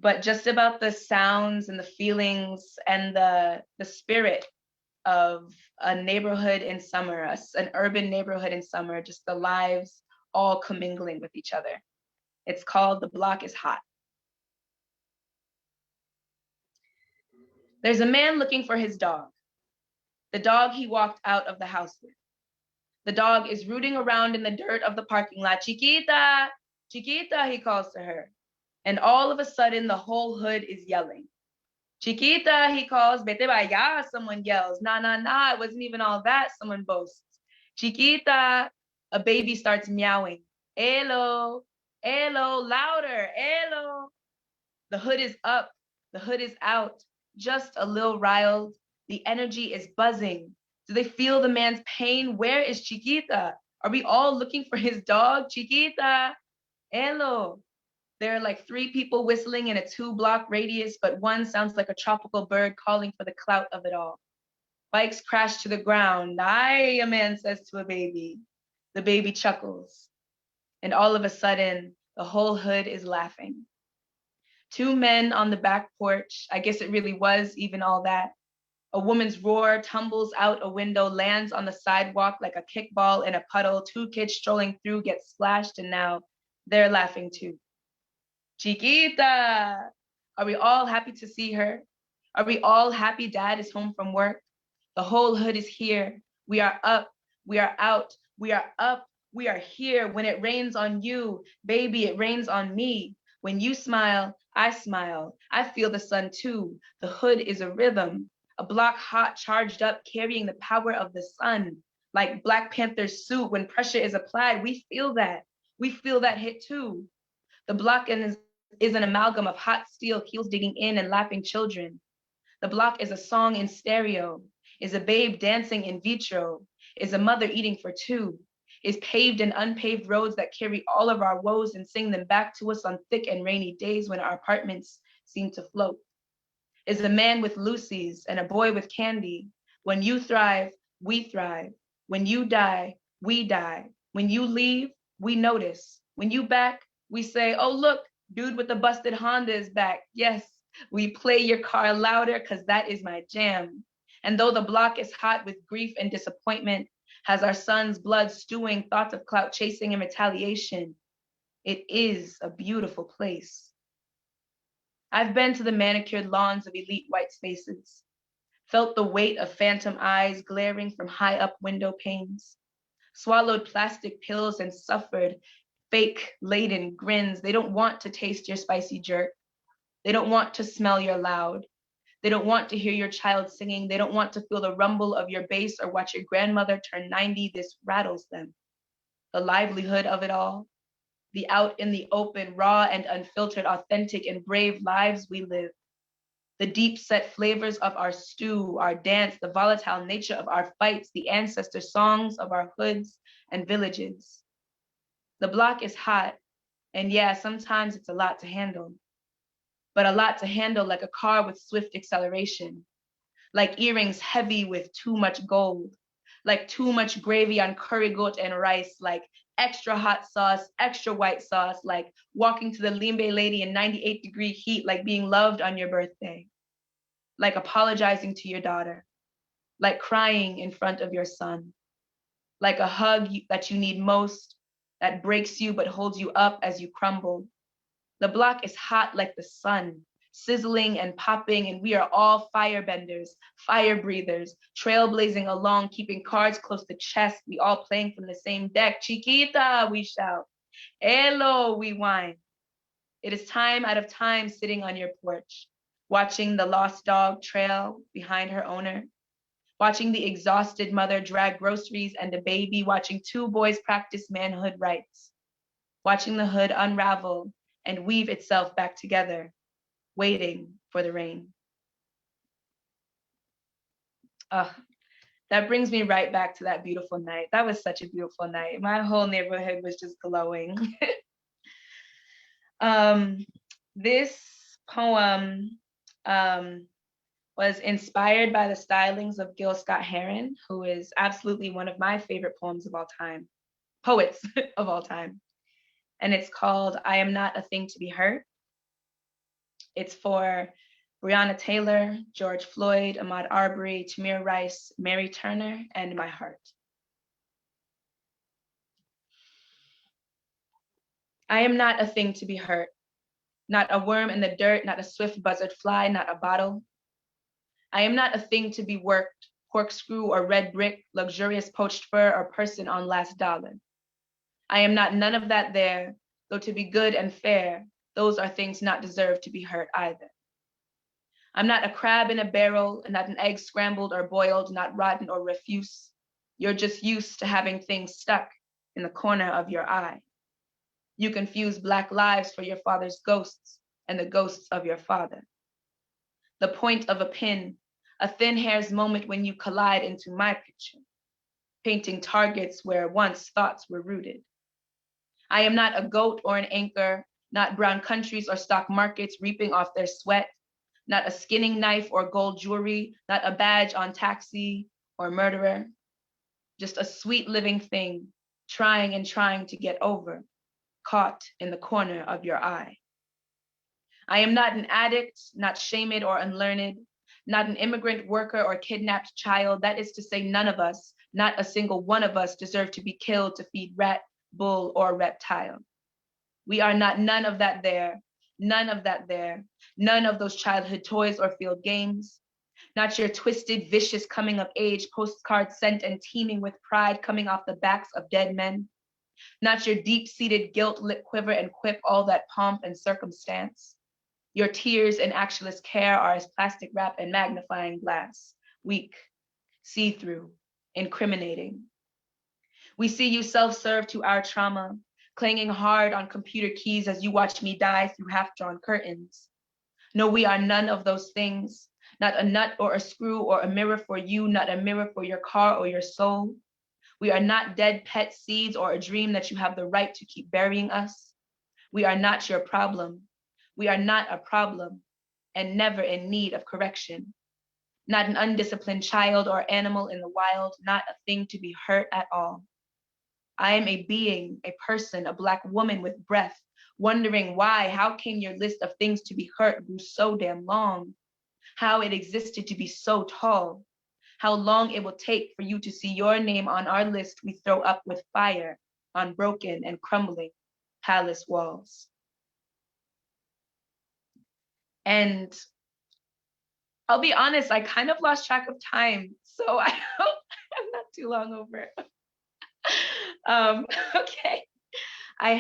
Speaker 2: But just about the sounds and the feelings and the spirit of a neighborhood in summer, an urban neighborhood in summer, just the lives all commingling with each other. It's called The Block is Hot. There's a man looking for his dog, the dog he walked out of the house with. The dog is rooting around in the dirt of the parking lot. Chiquita, Chiquita, he calls to her. And all of a sudden, the whole hood is yelling. Chiquita, he calls. Vete vaya, someone yells. Nah, nah, nah, it wasn't even all that, someone boasts. Chiquita, a baby starts meowing. Hello, hello, louder, hello. The hood is up, the hood is out, just a little riled. The energy is buzzing. Do they feel the man's pain? Where is Chiquita? Are we all looking for his dog? Chiquita, hello. There are like 3 people whistling in a 2-block radius, but one sounds like a tropical bird calling for the clout of it all. Bikes crash to the ground. Aye, a man says to a baby. The baby chuckles. And all of a sudden, the whole hood is laughing. 2 men on the back porch. I guess it really was even all that. A woman's roar tumbles out a window, lands on the sidewalk like a kickball in a puddle. 2 kids strolling through get splashed, and now they're laughing too. Chiquita! Are we all happy to see her? Are we all happy dad is home from work? The whole hood is here. We are up, we are out, we are up, we are here. When it rains on you, baby, it rains on me. When you smile. I feel the sun too. The hood is a rhythm, a block hot, charged up, carrying the power of the sun. Like Black Panther's suit, when pressure is applied, we feel that. We feel that hit too. The block is an amalgam of hot steel, heels digging in and laughing children. The block is a song in stereo, is a babe dancing in vitro, is a mother eating for 2, is paved and unpaved roads that carry all of our woes and sing them back to us on thick and rainy days when our apartments seem to float. Is a man with Lucy's and a boy with candy. When you thrive, we thrive. When you die, we die. When you leave, we notice. When you back, we say, oh, look, dude with the busted Honda is back. Yes, we play your car louder because that is my jam. And though the block is hot with grief and disappointment, has our son's blood stewing, thoughts of clout chasing and retaliation, it is a beautiful place. I've been to the manicured lawns of elite white spaces, felt the weight of phantom eyes glaring from high up window panes, swallowed plastic pills and suffered fake laden grins. They don't want to taste your spicy jerk. They don't want to smell your loud. They don't want to hear your child singing. They don't want to feel the rumble of your bass or watch your grandmother turn 90. This rattles them. The livelihood of it all, the out in the open, raw and unfiltered, authentic and brave lives we live. The deep set flavors of our stew, our dance, the volatile nature of our fights, the ancestor songs of our hoods and villages. The block is hot, and yeah, sometimes it's a lot to handle. but a lot to handle like a car with swift acceleration, like earrings heavy with too much gold, like too much gravy on curry goat and rice, like extra hot sauce, extra white sauce, like walking to the limbe lady in 98-degree heat, like being loved on your birthday, like apologizing to your daughter, like crying in front of your son, like a hug that you need most, that breaks you but holds you up as you crumble. The block is hot like the sun, sizzling and popping, and we are all firebenders, fire breathers, trailblazing along, keeping cards close to chest, we all playing from the same deck. Chiquita, we shout. Hello, we whine. It is time out of time sitting on your porch, watching the lost dog trail behind her owner, watching the exhausted mother drag groceries and a baby, watching two boys practice manhood rights, watching the hood unravel and weave itself back together, waiting for the rain. That brings me right back to that beautiful night. That was such a beautiful night. My whole neighborhood was just glowing. This poem was inspired by the stylings of Gil Scott-Heron, who is absolutely one of my favorite poems of all time, poets of all time. And it's called I Am Not a Thing to Be Hurt. It's for Breonna Taylor, George Floyd, Ahmaud Arbery, Tamir Rice, Mary Turner, and my heart. I am not a thing to be hurt, not a worm in the dirt, not a swift buzzard fly, not a bottle. I am not a thing to be worked, corkscrew or red brick, luxurious poached fur or person on last dollar. I am not none of that there, though to be good and fair, those are things not deserved to be hurt either. I'm not a crab in a barrel, and not an egg scrambled or boiled, not rotten or refuse. You're just used to having things stuck in the corner of your eye. You confuse Black lives for your father's ghosts and the ghosts of your father. The point of a pin, a thin hair's moment when you collide into my picture, painting targets where once thoughts were rooted. I am not a goat or an anchor, not brown countries or stock markets reaping off their sweat, not a skinning knife or gold jewelry, not a badge on taxi or murderer, just a sweet living thing, trying and trying to get over, caught in the corner of your eye. I am not an addict, not shamed or unlearned, not an immigrant worker or kidnapped child. That is to say, none of us, not a single one of us deserve to be killed to feed rat, bull, or reptile. We are not none of that there, none of that there, none of those childhood toys or field games, not your twisted, vicious coming of age postcards sent and teeming with pride coming off the backs of dead men, not your deep-seated guilt lit quiver and quip all that pomp and circumstance. Your tears and actualist care are as plastic wrap and magnifying glass, weak, see-through, incriminating. We see you self-serve to our trauma, clanging hard on computer keys as you watch me die through half-drawn curtains. No, we are none of those things, not a nut or a screw or a mirror for you, not a mirror for your car or your soul. We are not dead pet seeds or a dream that you have the right to keep burying us. We are not your problem. We are not a problem and never in need of correction. Not an undisciplined child or animal in the wild, not a thing to be hurt at all. I am a being, a person, a Black woman with breath, wondering why, how came your list of things to be hurt grew so damn long? How it existed to be so tall? How long it will take for you to see your name on our list we throw up with fire on broken and crumbling palace walls. And I'll be honest, I kind of lost track of time, so I hope I'm not too long over. Okay, I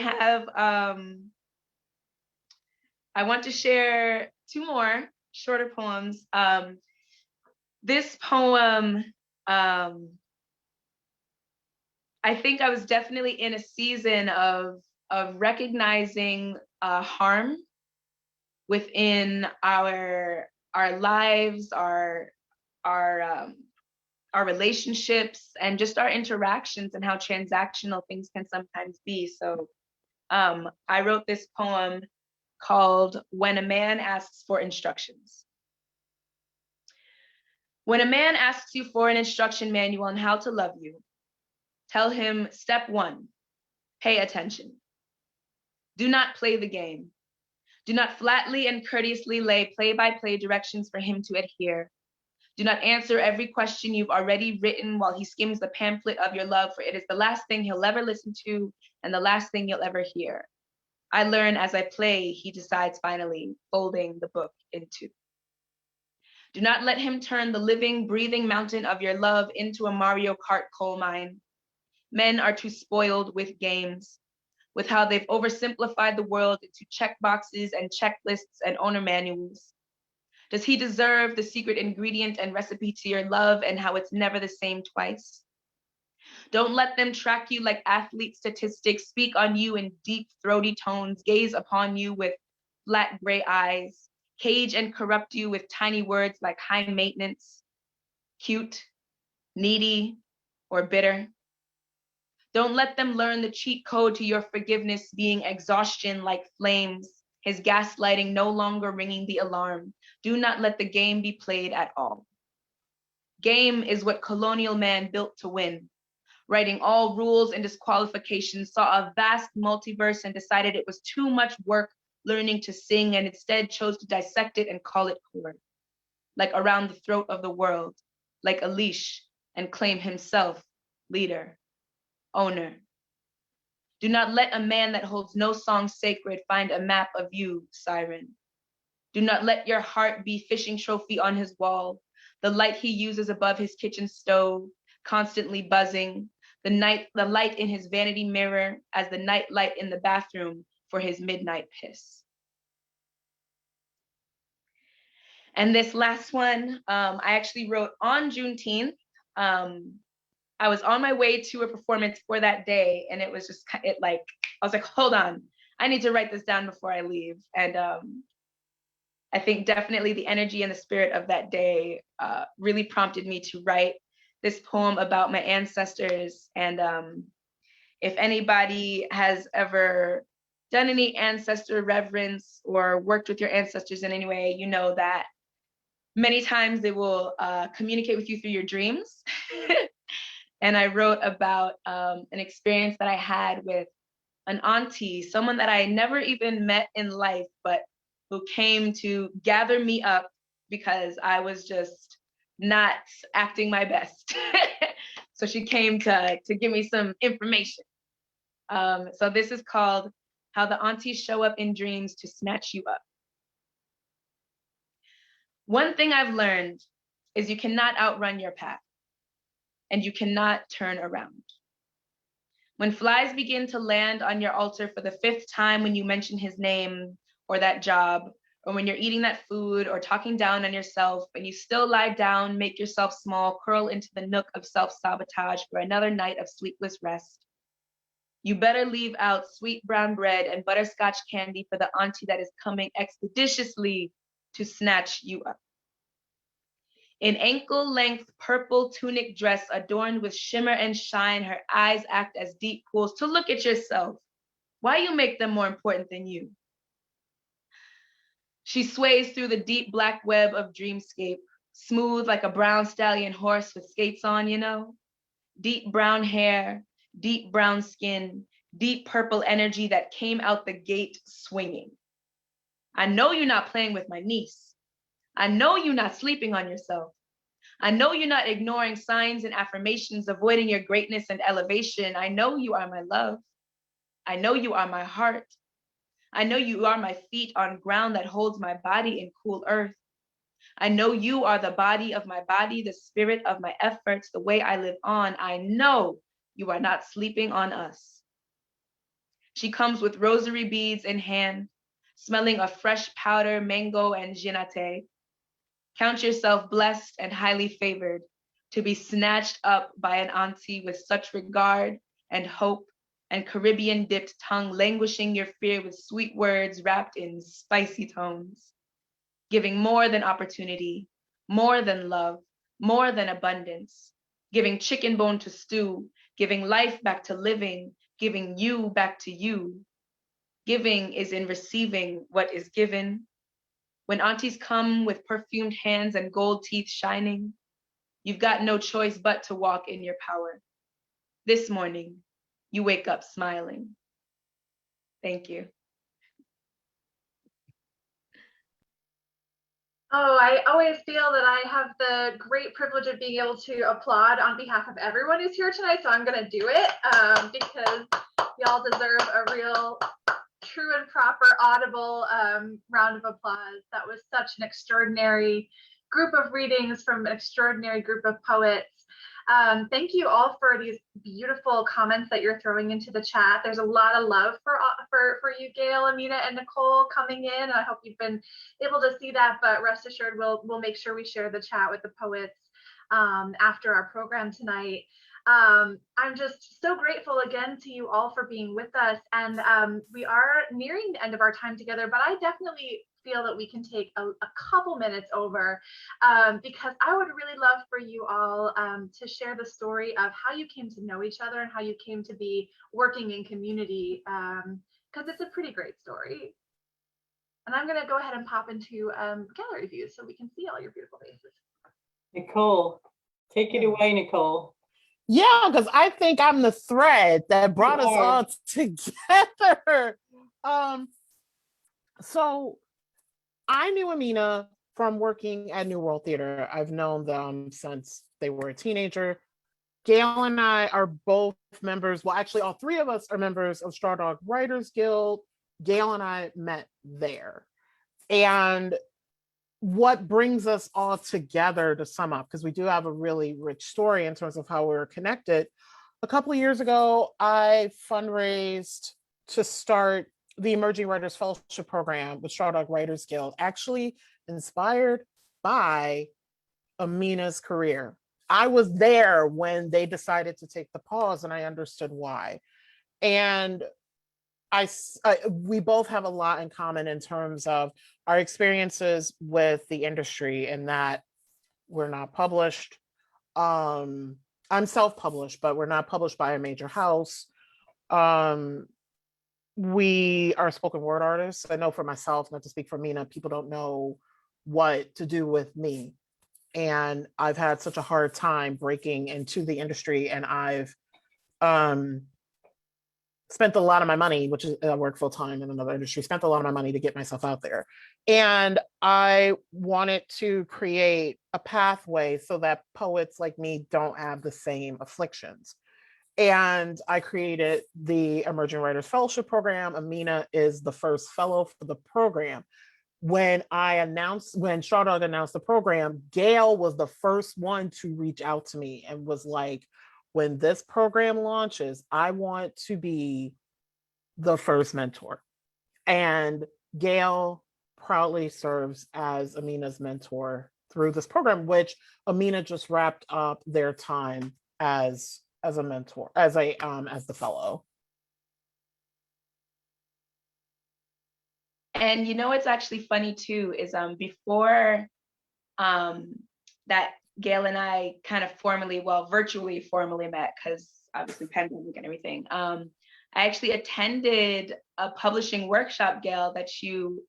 Speaker 2: want to share two more shorter poems. This poem, I think I was definitely in a season of recognizing harm within our lives, our relationships, and just our interactions, and how transactional things can sometimes be. So I wrote this poem called When a Man Asks for Instructions. When a man asks you for an instruction manual on how to love you, tell him step 1, pay attention. Do not play the game. Do not flatly and courteously lay play-by-play directions for him to adhere. Do not answer every question you've already written while he skims the pamphlet of your love, for it is the last thing he'll ever listen to and the last thing you'll ever hear. I learn as I play, he decides finally, folding the book in two. Do not let him turn the living, breathing mountain of your love into a Mario Kart coal mine. Men are too spoiled with games, with how they've oversimplified the world into checkboxes and checklists and owner manuals. Does he deserve the secret ingredient and recipe to your love and how it's never the same twice? Don't let them track you like athlete statistics, speak on you in deep, throaty tones, gaze upon you with flat gray eyes, cage and corrupt you with tiny words like high maintenance, cute, needy, or bitter. Don't let them learn the cheat code to your forgiveness being exhaustion like flames, his gaslighting no longer ringing the alarm. Do not let the game be played at all. Game is what colonial man built to win. Writing all rules and disqualifications, saw a vast multiverse and decided it was too much work learning to sing and instead chose to dissect it and call it chord. Like around the throat of the world, like a leash, and claim himself leader, owner. Do not let a man that holds no song sacred find a map of you, siren. Do not let your heart be fishing trophy on his wall, the light he uses above his kitchen stove, constantly buzzing, the light in his vanity mirror as the night light in the bathroom for his midnight piss. And this last one, I actually wrote on Juneteenth. I was on my way to a performance for that day, and it was just, I was like, hold on, I need to write this down before I leave. And I think definitely the energy and the spirit of that day really prompted me to write this poem about my ancestors. And if anybody has ever done any ancestor reverence or worked with your ancestors in any way, you know that many times they will communicate with you through your dreams. And I wrote about an experience that I had with an auntie, someone that I never even met in life, but who came to gather me up because I was just not acting my best. So she came to give me some information. So this is called How the Aunties Show Up in Dreams to Snatch You Up. One thing I've learned is you cannot outrun your path, and you cannot turn around. When flies begin to land on your altar for the 5th time when you mention his name or that job, or when you're eating that food or talking down on yourself and you still lie down, make yourself small, curl into the nook of self-sabotage for another night of sleepless rest, you better leave out sweet brown bread and butterscotch candy for the auntie that is coming expeditiously to snatch you up. In ankle-length purple tunic dress adorned with shimmer and shine, her eyes act as deep pools to look at yourself. Why you make them more important than you? She sways through the deep black web of dreamscape, smooth like a brown stallion horse with skates on, you know? Deep brown hair, deep brown skin, deep purple energy that came out the gate swinging. I know you're not playing with my niece. I know you're not sleeping on yourself. I know you're not ignoring signs and affirmations, avoiding your greatness and elevation. I know you are my love. I know you are my heart. I know you are my feet on ground that holds my body in cool earth. I know you are the body of my body, the spirit of my efforts, the way I live on. I know you are not sleeping on us. She comes with rosary beads in hand, smelling of fresh powder, mango, and ginate. Count yourself blessed and highly favored to be snatched up by an auntie with such regard and hope and Caribbean dipped tongue languishing your fear with sweet words wrapped in spicy tones, giving more than opportunity, more than love, more than abundance, giving chicken bone to stew, giving life back to living, giving you back to you, Giving is in receiving what is given. When aunties come with perfumed hands and gold teeth shining, you've got no choice but to walk in your power. This morning, you wake up smiling. Thank you.
Speaker 1: Oh, I always feel that I have the great privilege of being able to applaud on behalf of everyone who's here tonight, so I'm going to do it because y'all deserve a real true and proper audible round of applause. That was such an extraordinary group of readings from an extraordinary group of poets. Thank you all for these beautiful comments that you're throwing into the chat. There's a lot of love for you, Gail, Amina, and Nicole coming in. I hope you've been able to see that, but rest assured we'll make sure we share the chat with the poets after our program tonight. I'm just so grateful again to you all for being with us, and we are nearing the end of our time together, but I definitely feel that we can take a couple minutes over because I would really love for you all to share the story of how you came to know each other and how you came to be working in community, because it's a pretty great story. And I'm going to go ahead and pop into gallery view so we can see all your beautiful faces.
Speaker 3: Nicole, take it away, Nicole.
Speaker 4: Yeah, because I think I'm the thread that brought us all together. So I knew Amina from working at New World Theater. I've known them since they were a teenager. Gail and I are both members. Well, actually, all three of us are members of Straw Dog Writers Guild. Gail and I met there. And what brings us all together, to sum up, because we do have a really rich story in terms of how we were connected. A couple of years ago, I fundraised to start the Emerging Writers Fellowship Program with Straw Dog Writers Guild, actually inspired by Amina's career. I was there when they decided to take the pause, and I understood why. And we both have a lot in common in terms of our experiences with the industry, and that we're not published. I'm self-published, but we're not published by a major house. We are spoken word artists. I know for myself, not to speak for Mina, people don't know what to do with me. And I've had such a hard time breaking into the industry, and I've spent a lot of my money, which is I work full time in another industry, spent a lot of my money to get myself out there. And I wanted to create a pathway so that poets like me don't have the same afflictions. And I created the Emerging Writers Fellowship Program. Amina is the first fellow for the program. When Straw Dog announced the program, Gail was the first one to reach out to me and was like, when this program launches, I want to be the first mentor. And Gail proudly serves as Amina's mentor through this program, which Amina just wrapped up their time as a mentor, as the fellow.
Speaker 2: And you know what's actually funny too is before that Gail and I kind of virtually formally met, because obviously pandemic and everything. I actually attended a publishing workshop, Gail, that you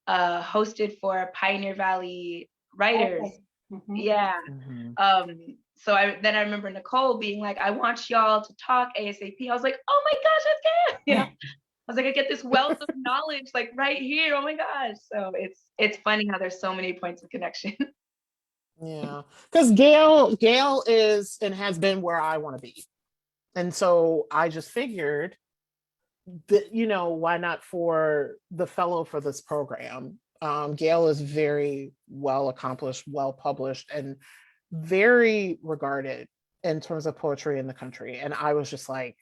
Speaker 2: hosted for Pioneer Valley writers.
Speaker 3: Okay. Mm-hmm.
Speaker 2: Yeah. Mm-hmm. So I remember Nicole being like, I want y'all to talk ASAP. I was like, oh my gosh, that's good. You know, I was like, I get this wealth of knowledge like right here. Oh my gosh. So it's funny how there's so many points of connection.
Speaker 4: Yeah, because Gail is and has been where I want to be. And so I just figured that, why not for the fellow for this program? Gail is very well accomplished, well published, and very regarded in terms of poetry in the country. And I was just like,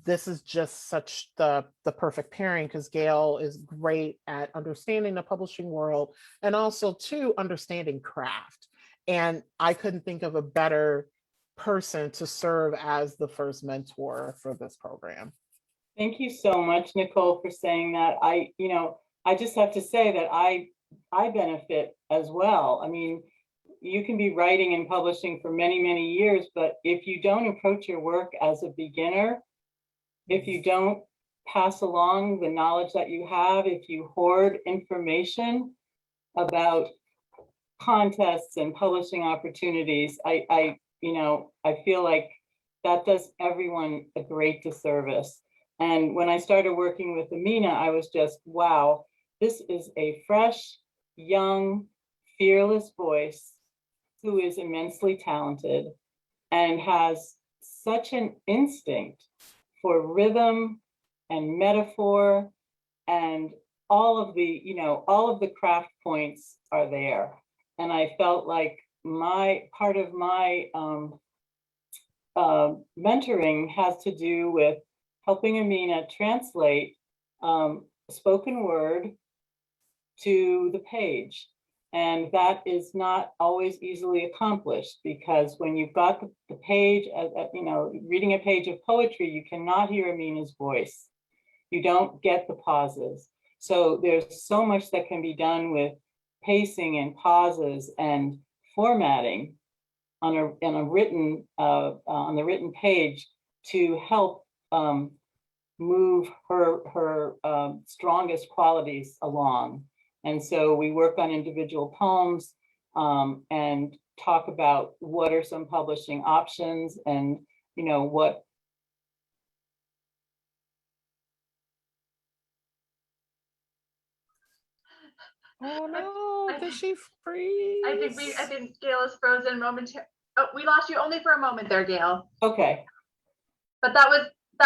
Speaker 4: this is just such the perfect pairing, because Gail is great at understanding the publishing world and also too understanding craft. And I couldn't think of a better person to serve as the first mentor for this program.
Speaker 3: Thank you so much, Nicole, for saying that. I just have to say that I benefit as well. I mean, you can be writing and publishing for many, many years, but if you don't approach your work as a beginner, if you don't pass along the knowledge that you have, if you hoard information about contests and publishing opportunities, I feel like that does everyone a great disservice. And when I started working with Amina, I was just, wow, this is a fresh, young, fearless voice who is immensely talented and has such an instinct for rhythm and metaphor, and all of the craft points are there. And I felt like part of my mentoring has to do with helping Amina translate spoken word to the page. And that is not always easily accomplished, because when you've got the page, reading a page of poetry, you cannot hear Amina's voice. You don't get the pauses. So there's so much that can be done with pacing and pauses and formatting on the written page to help move her strongest qualities along. And so we work on individual poems and talk about what are some publishing options, and what.
Speaker 4: Oh no, did she freeze?
Speaker 1: I think Gail is frozen momentarily. Oh, we lost you only for a moment there, Gail.
Speaker 3: Okay.
Speaker 1: But that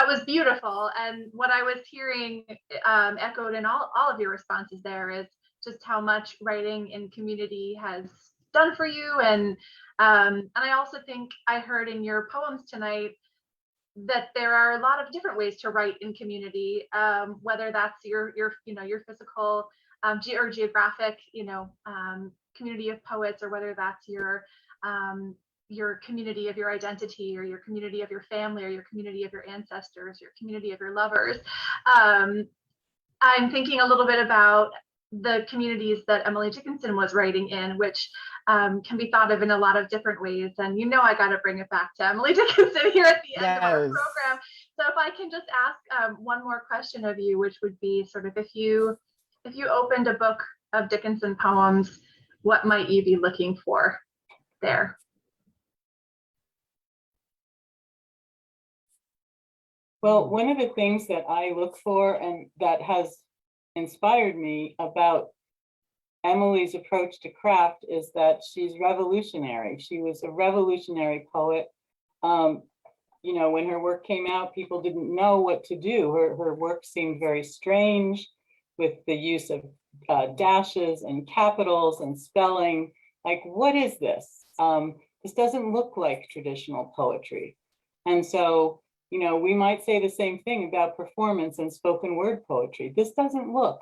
Speaker 1: was beautiful. And what I was hearing echoed in all of your responses there is just how much writing in community has done for you. And I also think I heard in your poems tonight that there are a lot of different ways to write in community, whether that's your physical or geographic community of poets, or whether that's your community of your identity, or your community of your family, or your community of your ancestors, your community of your lovers. I'm thinking a little bit about the communities that Emily Dickinson was writing in, which can be thought of in a lot of different ways. And I got to bring it back to Emily Dickinson here at the end of our program. So if I can just ask one more question of you, which would be sort of, if you opened a book of Dickinson poems, what might you be looking for there?
Speaker 3: Well, one of the things that I look for, and that has inspired me about Emily's approach to craft, is that she's revolutionary. She was a revolutionary poet. When her work came out, people didn't know what to do. Her work seemed very strange, with the use of dashes and capitals and spelling. Like, what is this? This doesn't look like traditional poetry. And so, we might say the same thing about performance and spoken word poetry. This doesn't look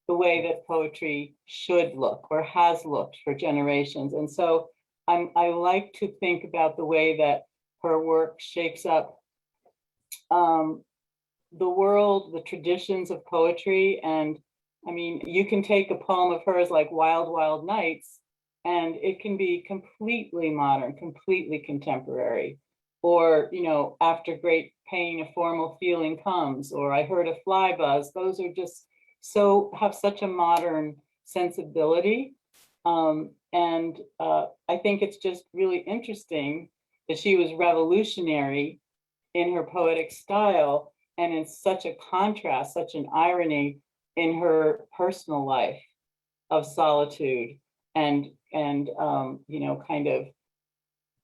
Speaker 3: the way that poetry should look or has looked for generations. And so I like to think about the way that her work shakes up the world, the traditions of poetry. And I mean, you can take a poem of hers like Wild, Wild Nights, and it can be completely modern, completely contemporary. Or, After Great Pain, a Formal Feeling Comes, or I Heard a Fly Buzz. Those are just have such a modern sensibility. And I think it's just really interesting that she was revolutionary in her poetic style, and in such a contrast, such an irony in her personal life of solitude and kind of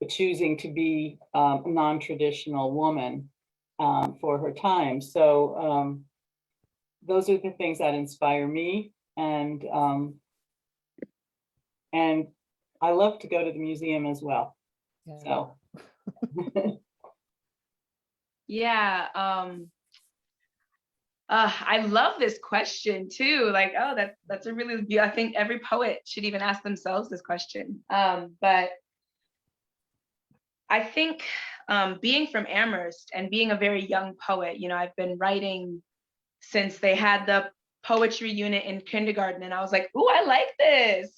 Speaker 3: choosing to be a non-traditional woman for her time. So those are the things that inspire me, and I love to go to the museum as well. Yeah. So
Speaker 2: yeah, I love this question too. Like, oh, that's a really, I think every poet should even ask themselves this question. But I think being from Amherst and being a very young poet, I've been writing since they had the poetry unit in kindergarten, and I was like, ooh, I like this.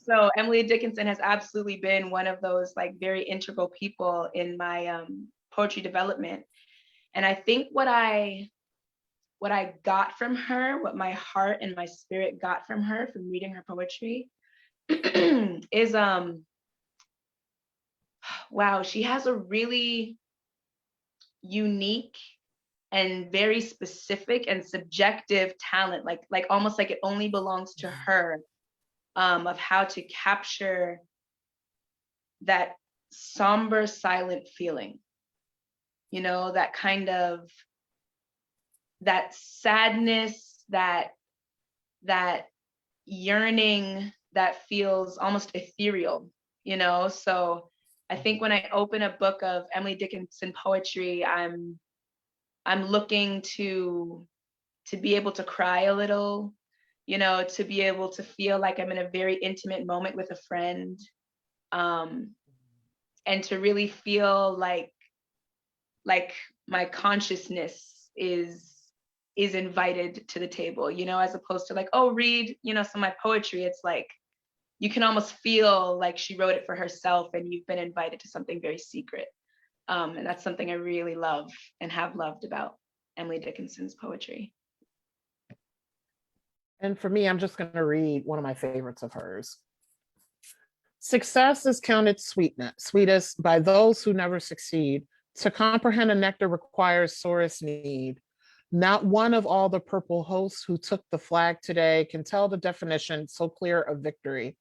Speaker 2: So Emily Dickinson has absolutely been one of those like very integral people in my poetry development. And I think what I got from her, what my heart and my spirit got from her from reading her poetry is wow, she has a really unique and very specific and subjective talent, like almost like it only belongs to her, of how to capture that somber, silent feeling, you know, that kind of, that sadness, that yearning that feels almost ethereal, you know? So I think when I open a book of Emily Dickinson poetry, I'm looking to be able to cry a little, you know, to be able to feel like I'm in a very intimate moment with a friend, and to really feel like my consciousness is invited to the table, you know, as opposed to like, oh, read, you know, some of my poetry. It's like you can almost feel like she wrote it for herself and you've been invited to something very secret. And that's something I really love and have loved about Emily Dickinson's poetry.
Speaker 4: And for me, I'm just going to read one of my favorites of hers. Success is counted sweetest by those who never succeed. To comprehend a nectar requires sorest need. Not one of all the purple hosts who took the flag today can tell the definition so clear of victory.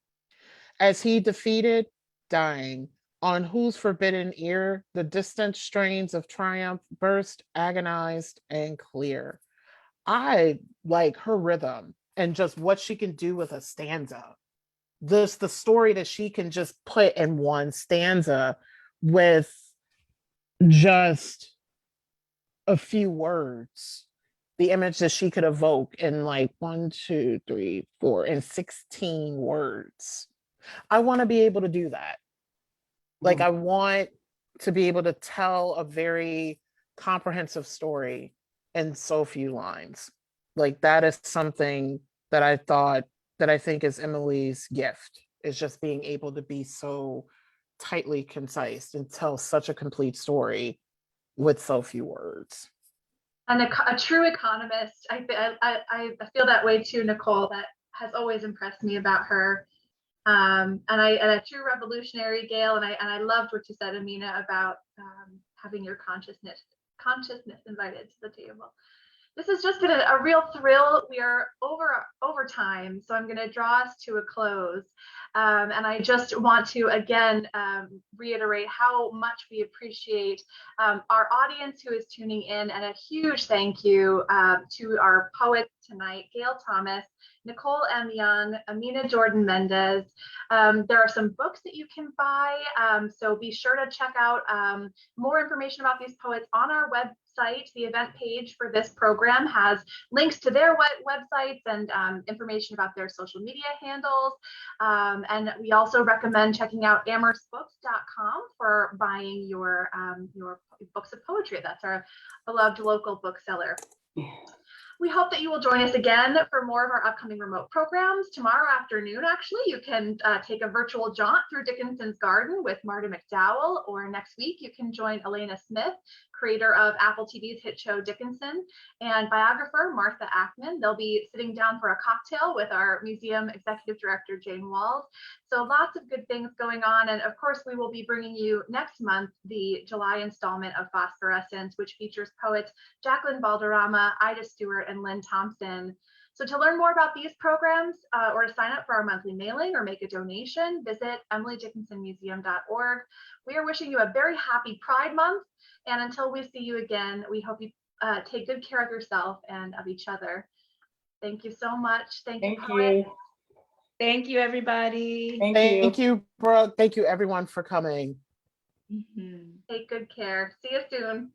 Speaker 4: As he defeated, dying, on whose forbidden ear the distant strains of triumph burst, agonized and clear. I like her rhythm and just what she can do with a stanza. The story that she can just put in one stanza with just a few words. The image that she could evoke in like 1, 2, 3, 4, and 16 words. I want to be able to do that. Like, I want to be able to tell a very comprehensive story in so few lines. Like, that is something that I think is Emily's gift, is just being able to be so tightly concise and tell such a complete story with so few words.
Speaker 1: And a true economist. I feel that way too, Nicole. That has always impressed me about her. And a true revolutionary, Gail. And I loved what you said, Amina, about having your consciousness invited to the table. This has just been a real thrill. We are over time, so I'm going to draw us to a close. And I just want to again reiterate how much we appreciate our audience who is tuning in, and a huge thank you to our poets tonight, Gail Thomas, Nicole Young, Amina Jordan Mendez. There are some books that you can buy, so be sure to check out more information about these poets on our website. The event page for this program has links to their websites and information about their social media handles. And we also recommend checking out amherstbooks.com for buying your books of poetry. That's our beloved local bookseller. We hope that you will join us again for more of our upcoming remote programs. Tomorrow afternoon, actually, you can take a virtual jaunt through Dickinson's Garden with Marta McDowell, or next week, you can join Elena Smith, creator of Apple TV's hit show Dickinson, and biographer Martha Ackman. They'll be sitting down for a cocktail with our museum executive director, Jane Walls. So lots of good things going on. And of course, we will be bringing you next month the July installment of Phosphorescence, which features poets Jacqueline Valderrama, Ida Stewart, and Lynn Thompson. So to learn more about these programs or to sign up for our monthly mailing or make a donation, visit emilydickinsonmuseum.org. We are wishing you a very happy Pride Month. And until we see you again, we hope you take good care of yourself and of each other. Thank you so much. Thank you.
Speaker 2: Thank you, everybody.
Speaker 4: Thank you, Brooke. Thank you, everyone, for coming.
Speaker 2: Mm-hmm.
Speaker 1: Take good care. See you soon.